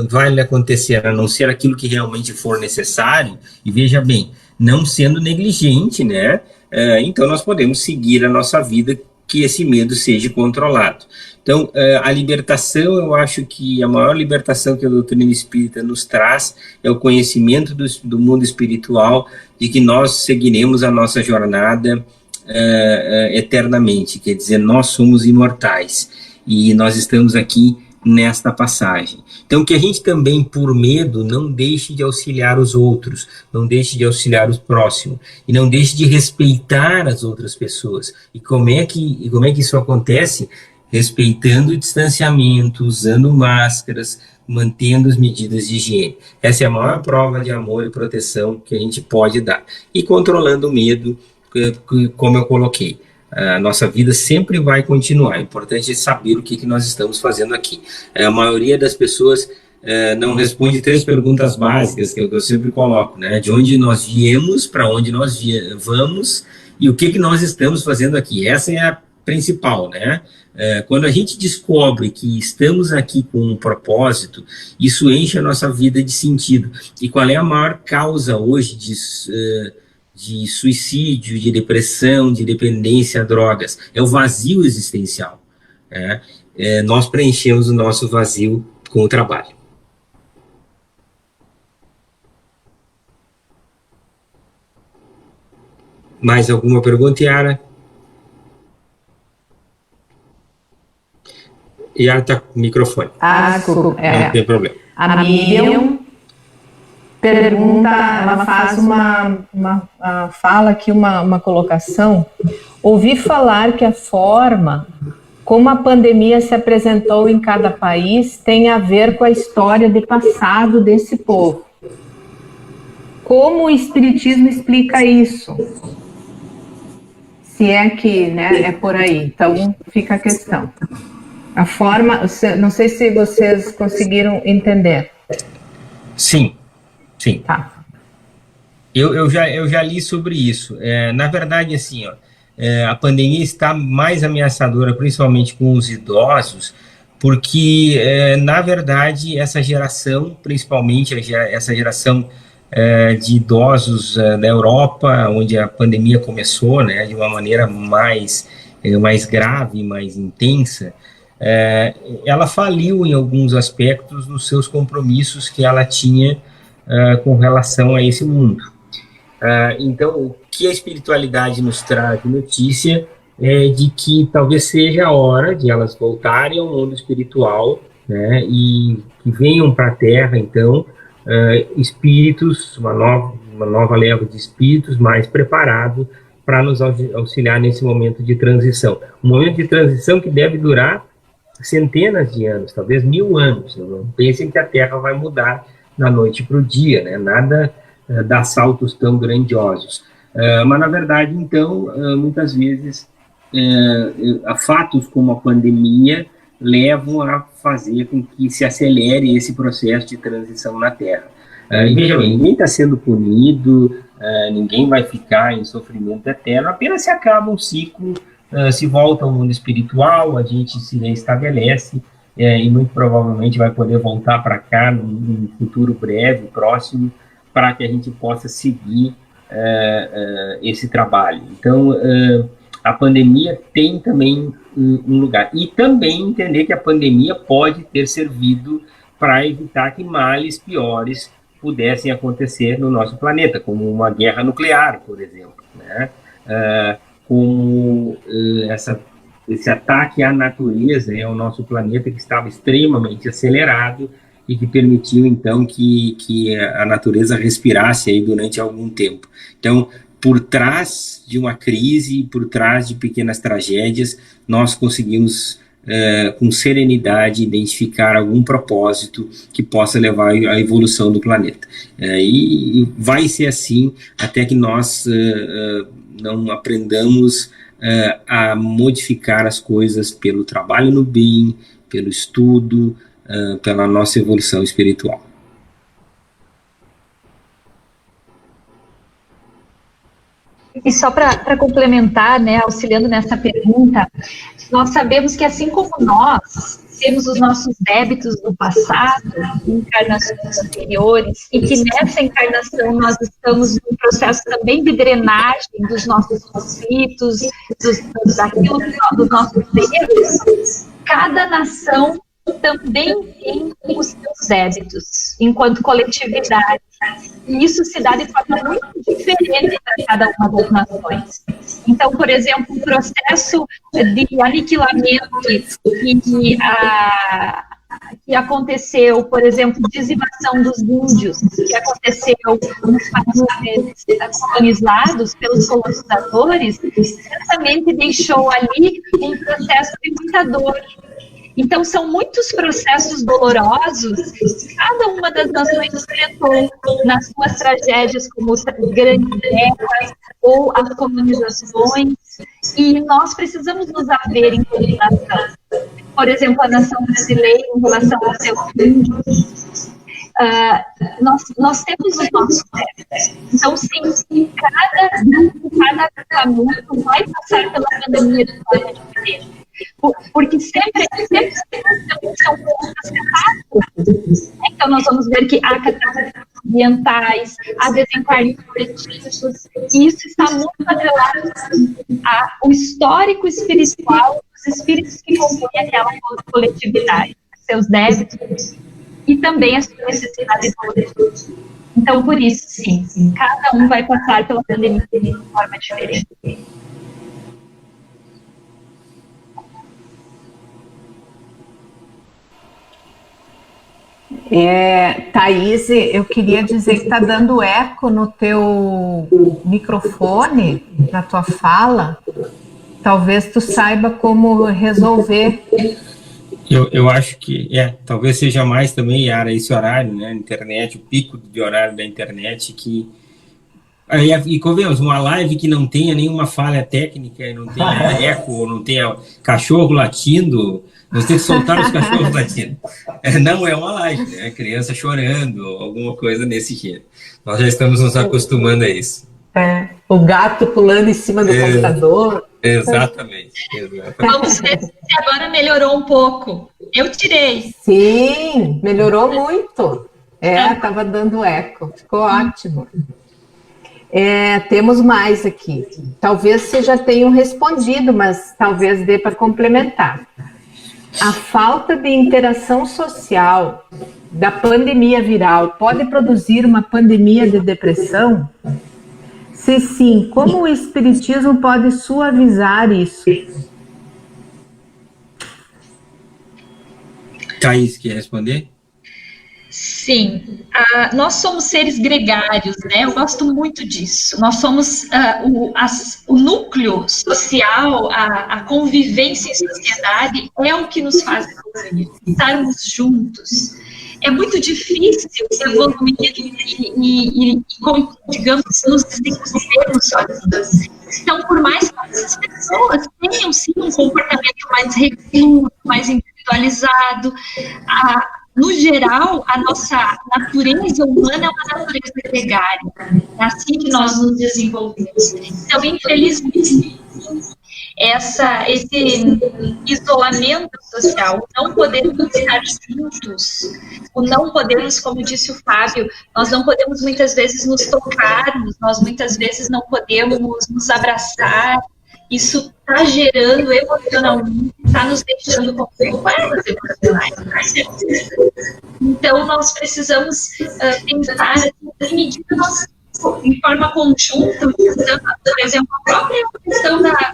vai lhe acontecer a não ser aquilo que realmente for necessário, e veja bem, não sendo negligente, né? Então nós podemos seguir a nossa vida, que esse medo seja controlado. Então, a libertação, eu acho que a maior libertação que a doutrina espírita nos traz é o conhecimento do mundo espiritual, de que nós seguiremos a nossa jornada eternamente, quer dizer, nós somos imortais, e nós estamos aqui nesta passagem. Então, que a gente também, por medo, não deixe de auxiliar os outros, não deixe de auxiliar os próximos, e não deixe de respeitar as outras pessoas. E como é que isso acontece? Respeitando o distanciamento, usando máscaras, mantendo as medidas de higiene. Essa é a maior prova de amor e proteção que a gente pode dar. E controlando o medo, como eu coloquei. A nossa vida sempre vai continuar. É importante saber o que nós estamos fazendo aqui. A maioria das pessoas não responde 3 perguntas básicas que eu sempre coloco, né? De onde nós viemos, para onde nós vamos, e o que nós estamos fazendo aqui. Essa é a principal, né? Quando a gente descobre que estamos aqui com um propósito, isso enche a nossa vida de sentido. E qual é a maior causa hoje de suicídio, de depressão, de dependência a drogas? É o vazio existencial. Nós preenchemos o nosso vazio com o trabalho. Mais alguma pergunta, Yara? Yara está com o microfone. Desculpa. Não tem problema. A Miriam pergunta, ela faz uma fala aqui, uma colocação. Ouvi falar que a forma como a pandemia se apresentou em cada país tem a ver com a história de passado desse povo. Como o Espiritismo explica isso? Se é que, né, é por aí. Então, fica a questão. A forma, não sei se vocês conseguiram entender. Sim. Tá. Eu já li sobre isso. Na verdade, assim, a pandemia está mais ameaçadora, principalmente com os idosos, porque, na verdade, essa geração, principalmente essa geração de idosos da Europa, onde a pandemia começou, né, de uma maneira mais grave, mais intensa, ela faliu em alguns aspectos nos seus compromissos que ela tinha com relação a esse mundo. Então, o que a espiritualidade nos traz de notícia é de que talvez seja a hora de elas voltarem ao mundo espiritual, né, e que venham para a Terra, então, espíritos, uma nova leva de espíritos mais preparados para nos auxiliar nesse momento de transição. Um momento de transição que deve durar centenas de anos, talvez 1000 anos. Não pensem que a Terra vai mudar da noite para o dia, né? Nada dá saltos tão grandiosos. Mas, na verdade, então, muitas vezes, fatos como a pandemia levam a fazer com que se acelere esse processo de transição na Terra. E veja bem, ninguém está sendo punido, ninguém vai ficar em sofrimento eterno, apenas se acaba um ciclo, se volta ao mundo espiritual, a gente se restabelece, e muito provavelmente vai poder voltar para cá num futuro breve, próximo, para que a gente possa seguir esse trabalho. Então, a pandemia tem também um lugar. E também entender que a pandemia pode ter servido para evitar que males piores pudessem acontecer no nosso planeta, como uma guerra nuclear, por exemplo, né? Como esse ataque à natureza, ao nosso planeta, que estava extremamente acelerado e que permitiu, então, que a natureza respirasse aí durante algum tempo. Então, por trás de uma crise, por trás de pequenas tragédias, nós conseguimos, com serenidade, identificar algum propósito que possa levar à evolução do planeta. E vai ser assim até que nós não aprendamos a modificar as coisas pelo trabalho no bem, pelo estudo, pela nossa evolução espiritual. E só para complementar, né, auxiliando nessa pergunta, nós sabemos que assim como nós temos os nossos débitos do passado, em encarnações anteriores, e que nessa encarnação nós estamos num processo também de drenagem dos nossos conflitos, dos nossos erros, cada nação também tem os seus débitos, enquanto coletividade. E isso se dá de forma muito diferente para cada uma das nações. Então, por exemplo, o processo de aniquilamento que aconteceu, por exemplo, dizimação dos índios, que aconteceu nos países colonizados pelos colonizadores, certamente deixou ali um processo de muita dor. Então, são muitos processos dolorosos que cada uma das nações enfrentou nas suas tragédias, como as grandes guerras ou as colonizações, e nós precisamos nos haver em nação. Por exemplo, a nação brasileira, em relação ao seu índio, nós temos os nossos débitos. Então, sim, cada caminho vai passar pela pandemia de forma diferente. Porque sempre são outras catástrofes. Então, nós vamos ver que há catástrofes ambientais, há desencarnes coletivos, e isso está muito atrelado ao histórico espiritual dos espíritos que compõem aquela coletividade, seus débitos e também as suas necessidades coletivas. Então, por isso, sim, cada um vai passar pela pandemia de forma diferente. Thaís, eu queria dizer que está dando eco no teu microfone, na tua fala. Talvez tu saiba como resolver. Eu acho que, talvez seja mais também, Yara, esse horário, né, internet, o pico de horário da internet, que... E convenhamos, uma live que não tenha nenhuma falha técnica, não tenha eco, não tenha cachorro latindo, nós temos que soltar os cachorros latindo. Não é uma live, né? Criança chorando, alguma coisa nesse jeito. Nós já estamos nos acostumando a isso. O gato pulando em cima do computador. Exatamente. Vamos ver se agora melhorou um pouco. Eu tirei. Sim, melhorou muito. Estava dando eco. Ficou ótimo. Temos mais aqui. Talvez vocês já tenham respondido, mas talvez dê para complementar. A falta de interação social da pandemia viral pode produzir uma pandemia de depressão? Se sim, como o Espiritismo pode suavizar isso? Thaís, quer responder? Sim, nós somos seres gregários, né? Eu gosto muito disso. Nós somos o núcleo social, a convivência em sociedade é o que nos faz evoluir, estarmos juntos. é muito difícil evoluir digamos, nos desenvolvermos sozinhos. Então, por mais que essas pessoas tenham, sim, um comportamento mais recluso, mais individualizado, no geral, a nossa natureza humana é uma natureza gregária. É assim que nós nos desenvolvemos. Então, infelizmente, esse isolamento social, o não podermos estar juntos, o não podermos, como disse o Fábio, nós não podemos muitas vezes nos tocarmos, nós muitas vezes não podemos nos abraçar, isso está gerando emocionalmente, está nos deixando com problemas emocionais, com certeza. Então, nós precisamos pensar em medidas em forma conjunta, por exemplo, a própria questão da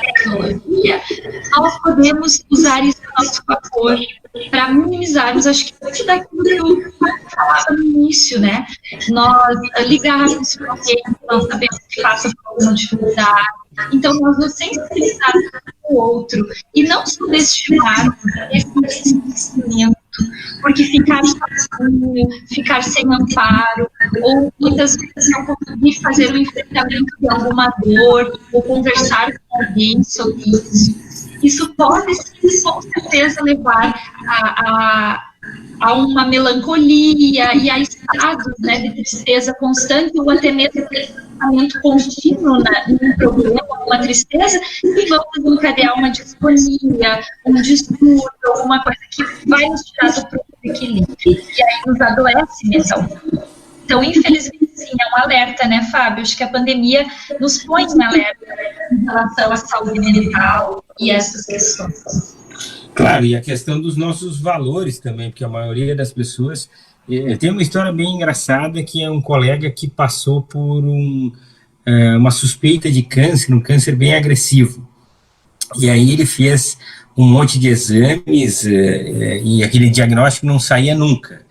tecnologia, nós podemos usar isso a nosso favor para minimizarmos, acho que muito daquilo que eu falava no início, né? Nós ligarmos para alguém que nós sabemos que passa por alguma dificuldade, então nós nos sensibilizarmos com o outro e não subestimar esse conhecimento, porque ficar sozinho, ficar sem amparo, ou muitas vezes não conseguir fazer um enfrentamento de alguma dor, ou conversar com alguém sobre isso pode, sim, com certeza, levar a uma melancolia e a estados, né, de tristeza constante, ou até mesmo pensamento contínuo num problema, uma tristeza, e vão desencadear uma disfonia, um distúrbio, alguma coisa que vai nos tirar do próprio equilíbrio, e aí nos adoece mentalmente. Então, infelizmente, sim, é um alerta, né, Fábio? Acho que a pandemia nos põe em alerta em relação à saúde mental e essas questões. Claro, e a questão dos nossos valores também, porque a maioria das pessoas... Tem uma história bem engraçada, que é um colega que passou por uma suspeita de câncer, um câncer bem agressivo. E aí ele fez um monte de exames e aquele diagnóstico não saía nunca.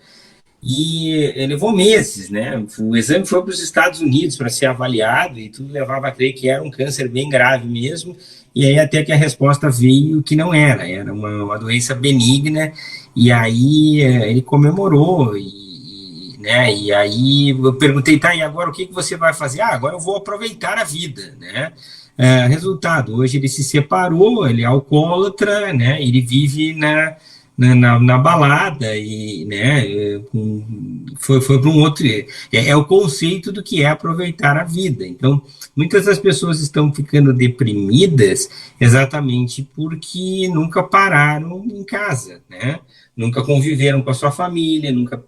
E levou meses, né? O exame foi para os Estados Unidos para ser avaliado e tudo levava a crer que era um câncer bem grave mesmo. E aí até que a resposta veio que não era uma doença benigna. E aí ele comemorou né? E aí eu perguntei, tá, e agora o que você vai fazer? Agora eu vou aproveitar a vida, né? Resultado, hoje ele se separou, ele é alcoólatra, né? Ele vive na balada e, né, foi para um outro... É o conceito do que é aproveitar a vida. Então, muitas das pessoas estão ficando deprimidas exatamente porque nunca pararam em casa, né? Nunca conviveram com a sua família, nunca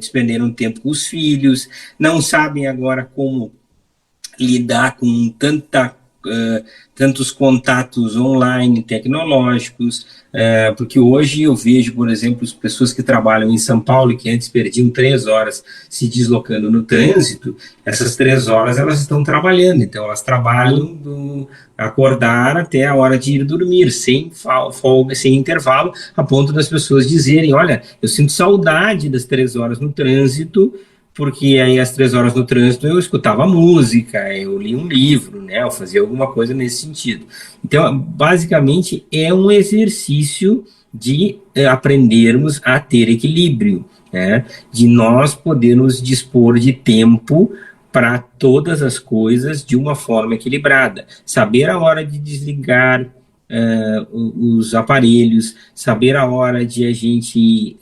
despenderam tempo com os filhos, não sabem agora como lidar com tantos contatos online, tecnológicos, porque hoje eu vejo, por exemplo, as pessoas que trabalham em São Paulo e que antes perdiam 3 horas se deslocando no trânsito, essas 3 horas elas estão trabalhando, então elas trabalham do acordar até a hora de ir dormir, sem folga, sem intervalo, a ponto das pessoas dizerem, olha, eu sinto saudade das 3 horas no trânsito, porque aí às 3 horas no trânsito eu escutava música, eu li um livro, né, eu fazia alguma coisa nesse sentido. Então, basicamente, é um exercício de aprendermos a ter equilíbrio, né, de nós podermos dispor de tempo para todas as coisas de uma forma equilibrada. Saber a hora de desligar os aparelhos, saber a hora de a gente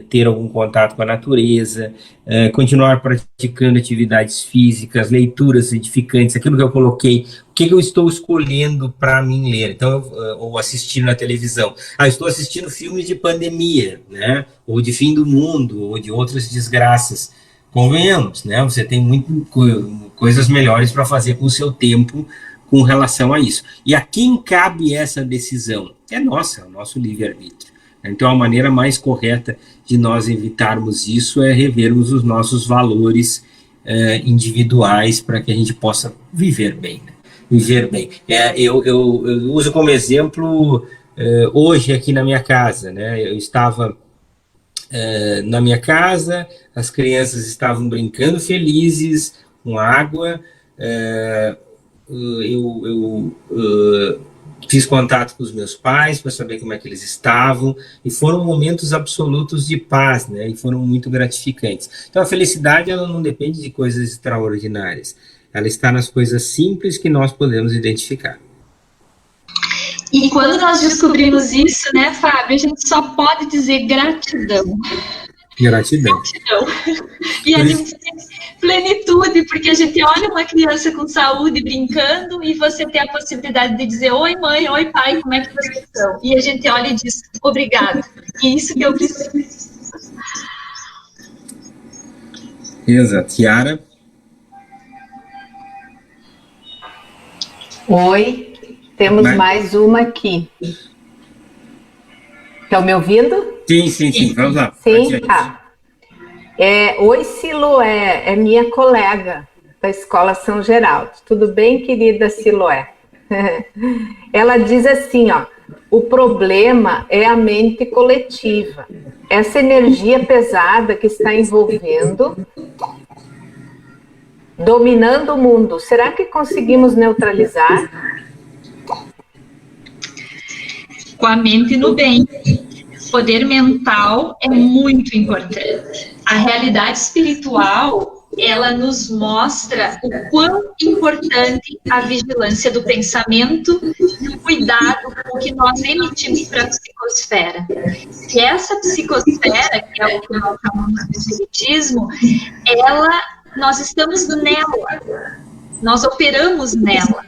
ter algum contato com a natureza, continuar praticando atividades físicas, leituras edificantes, aquilo que eu coloquei, o que eu estou escolhendo para mim ler, então, ou assistir na televisão. Estou assistindo filmes de pandemia, né, ou de fim do mundo, ou de outras desgraças. Convenhamos, né, você tem coisas melhores para fazer com o seu tempo com relação a isso. E a quem cabe essa decisão? É nossa, é o nosso livre-arbítrio. Então, a maneira mais correta de nós evitarmos isso é revermos os nossos valores individuais para que a gente possa viver bem. Né? Viver bem. Eu uso como exemplo, hoje aqui na minha casa, né? Eu estava na minha casa, as crianças estavam brincando felizes, com água, fiz contato com os meus pais para saber como é que eles estavam, e foram momentos absolutos de paz, né? E foram muito gratificantes. Então a felicidade, ela não depende de coisas extraordinárias, ela está nas coisas simples que nós podemos identificar. E quando nós descobrimos isso, né, Fábio, a gente só pode dizer gratidão. Gratidão. E a gente tem plenitude, porque a gente olha uma criança com saúde brincando e você tem a possibilidade de dizer: oi mãe, oi pai, como é que vocês estão? E a gente olha e diz: obrigado, e isso que eu preciso. Exato. Yara? Oi, temos mais uma aqui. Estão me ouvindo? Sim, vamos lá. Sim, tá. Oi, Siloé, é minha colega da Escola São Geraldo. Tudo bem, querida Siloé? Ela diz assim, ó: o problema é a mente coletiva, essa energia pesada que está envolvendo, dominando o mundo. Será que conseguimos neutralizar? Com a mente no bem. Poder mental é muito importante. A realidade espiritual, ela nos mostra o quão importante a vigilância do pensamento e o cuidado com o que nós emitimos para a psicosfera. E essa psicosfera, que é o que nós chamamos de espiritismo, nós estamos nela, nós operamos nela.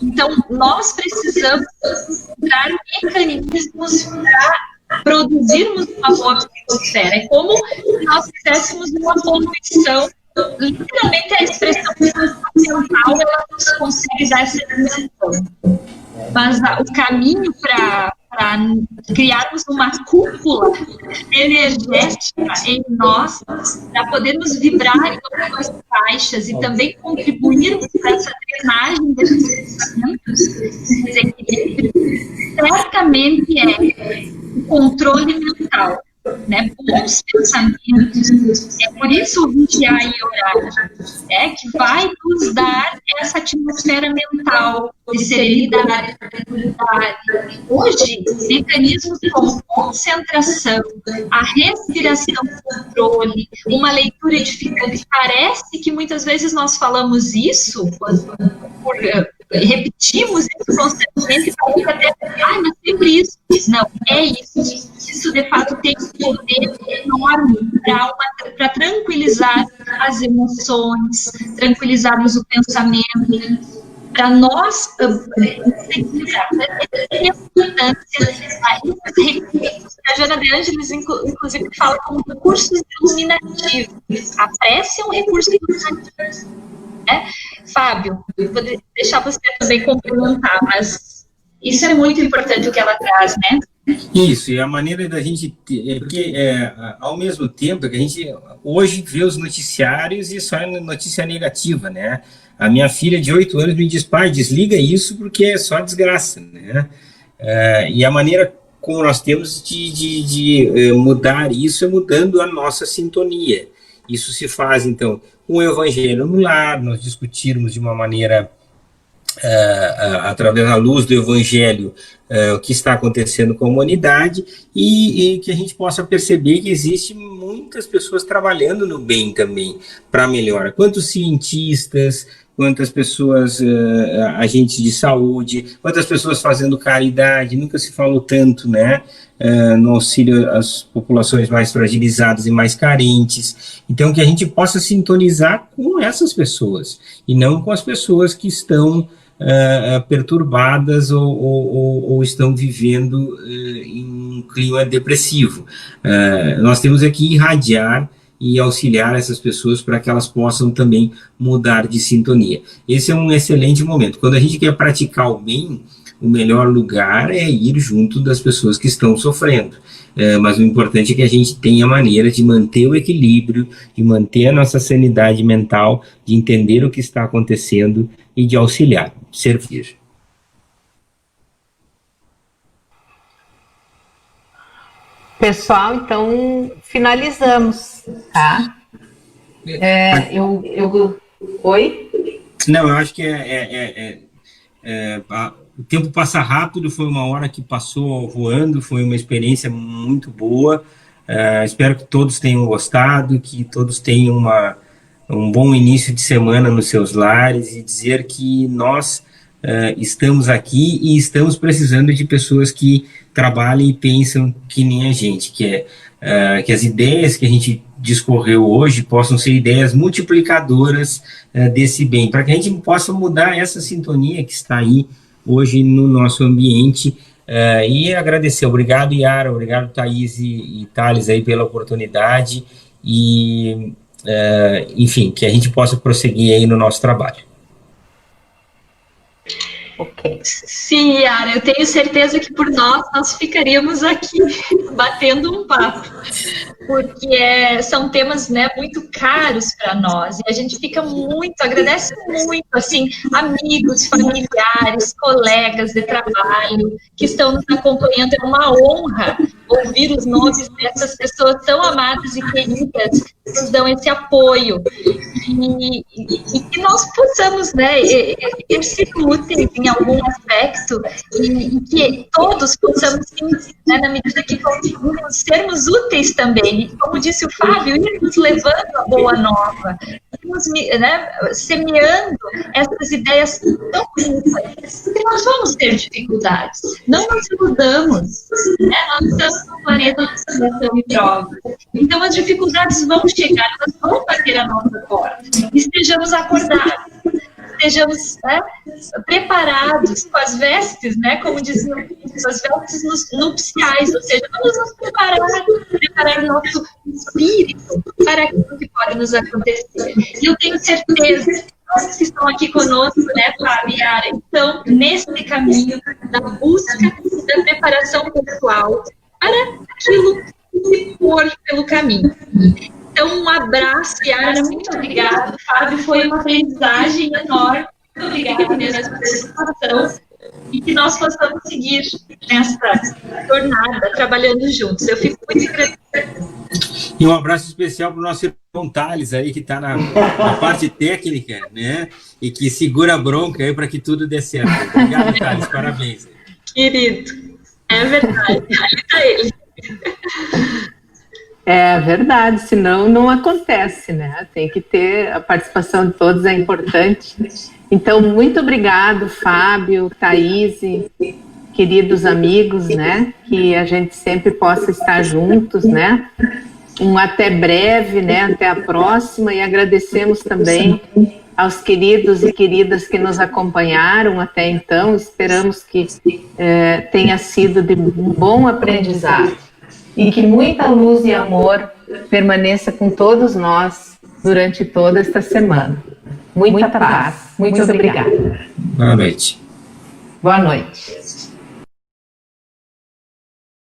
Então, nós precisamos encontrar mecanismos para produzirmos uma boa psicosfera. É como se nós fizéssemos uma poluição. Literalmente, a expressão mental, ela nos consegue dar essa dimensão. Mas o caminho para criarmos uma cúpula energética em nós, para podermos vibrar em outras faixas e também contribuirmos para essa drenagem desses pensamentos, desequilíbrio, certamente é o controle mental, né? Bons pensamentos. É por isso o vigiar e orar, que vai nos dar essa atmosfera mental de serenidade, de tranquilidade. Hoje, mecanismos como concentração, a respiração controle, uma leitura edificante, parece que muitas vezes nós falamos isso repetimos isso constantemente e parece até, mas sempre isso. Não, é isso. Isso, de fato, tem um poder enorme para tranquilizar as emoções, tranquilizarmos o pensamento, para nós equilibrar. É importância a Joana de Ângeles, inclusive, fala como recursos iluminativos. A prece é um recurso iluminativo. Fábio, vou deixar você também complementar, mas isso é muito importante o que ela traz, né? Isso, e a maneira da gente, porque ao mesmo tempo que a gente hoje vê os noticiários e só é notícia negativa, né? A minha filha de 8 anos me diz: pai, desliga isso porque é só desgraça, né? E a maneira como nós temos de mudar isso é mudando a nossa sintonia. Isso se faz, então, com o evangelho no lar, nós discutirmos de uma maneira, através da luz do evangelho, o que está acontecendo com a humanidade e que a gente possa perceber que existe muitas pessoas trabalhando no bem também, para melhora. Quantos cientistas, quantas pessoas, agentes de saúde, quantas pessoas fazendo caridade, nunca se falou tanto, né? No auxílio às populações mais fragilizadas e mais carentes. Então, que a gente possa sintonizar com essas pessoas, e não com as pessoas que estão perturbadas ou estão vivendo em um clima depressivo. Nós temos aqui irradiar e auxiliar essas pessoas para que elas possam também mudar de sintonia. Esse é um excelente momento. Quando a gente quer praticar o bem, o melhor lugar é ir junto das pessoas que estão sofrendo. Mas o importante é que a gente tenha maneira de manter o equilíbrio, de manter a nossa sanidade mental, de entender o que está acontecendo e de auxiliar, servir. Pessoal, então finalizamos, tá? Oi? Não, eu acho que o tempo passa rápido, foi uma hora que passou voando, foi uma experiência muito boa. Espero que todos tenham gostado, que todos tenham um bom início de semana nos seus lares, e dizer que nós estamos aqui e estamos precisando de pessoas que trabalhem e pensam que nem a gente, que as ideias que a gente discorreu hoje possam ser ideias multiplicadoras desse bem, para que a gente possa mudar essa sintonia que está aí hoje no nosso ambiente. E agradecer, obrigado Yara, obrigado Thaís e Thales aí pela oportunidade, e enfim, que a gente possa prosseguir aí no nosso trabalho. Ok. Sim, Yara, eu tenho certeza que por nós ficaríamos aqui batendo um papo, porque são temas, né, muito caros para nós, e a gente fica agradece muito, assim, amigos, familiares, colegas de trabalho que estão nos acompanhando. É uma honra ouvir os nomes dessas pessoas tão amadas e queridas que nos dão esse apoio, e que nós possamos, né, ser úteis em algum aspecto, e que todos possamos, né, na medida que conseguimos, sermos úteis também, e como disse o Fábio, irmos levando a boa nova, irmos, né, semeando essas ideias tão bonitas, porque nós vamos ter dificuldades, não nos iludamos, né? Nós estamos no planeta de seleção e prova, então as dificuldades vão chegar, elas vão bater a nossa porta, e estejamos acordados, estejamos, né, preparados com as vestes, né, como diziam, as vestes nupciais, ou seja, vamos nos preparar o nosso espírito para aquilo que pode nos acontecer. E eu tenho certeza que todos que estão aqui conosco, né, Fábio e Yara, estão nesse caminho da busca e da preparação pessoal para aquilo que for pelo caminho. Então, um abraço, Yara, muito obrigada. Fábio, foi uma aprendizagem enorme. Muito obrigada mesmo pela participação, e que nós possamos seguir nessa jornada, trabalhando juntos. Eu fico muito agradecida. E um abraço especial para o nosso irmão Thales aí, que está na parte técnica, né? E que segura a bronca aí para que tudo dê certo. Obrigado, Thales, parabéns. Querido, é verdade. Aí está ele. É verdade, senão não acontece, né? Tem que ter, a participação de todos é importante. Então, muito obrigado, Fábio, Thaís, queridos amigos, né? Que a gente sempre possa estar juntos, né? Um até breve, né? Até a próxima, e agradecemos também aos queridos e queridas que nos acompanharam até então. Esperamos que tenha sido de um bom aprendizado, e que muita luz e amor permaneça com todos nós durante toda esta semana. Muita paz. Muito obrigada. Boa noite. Boa noite.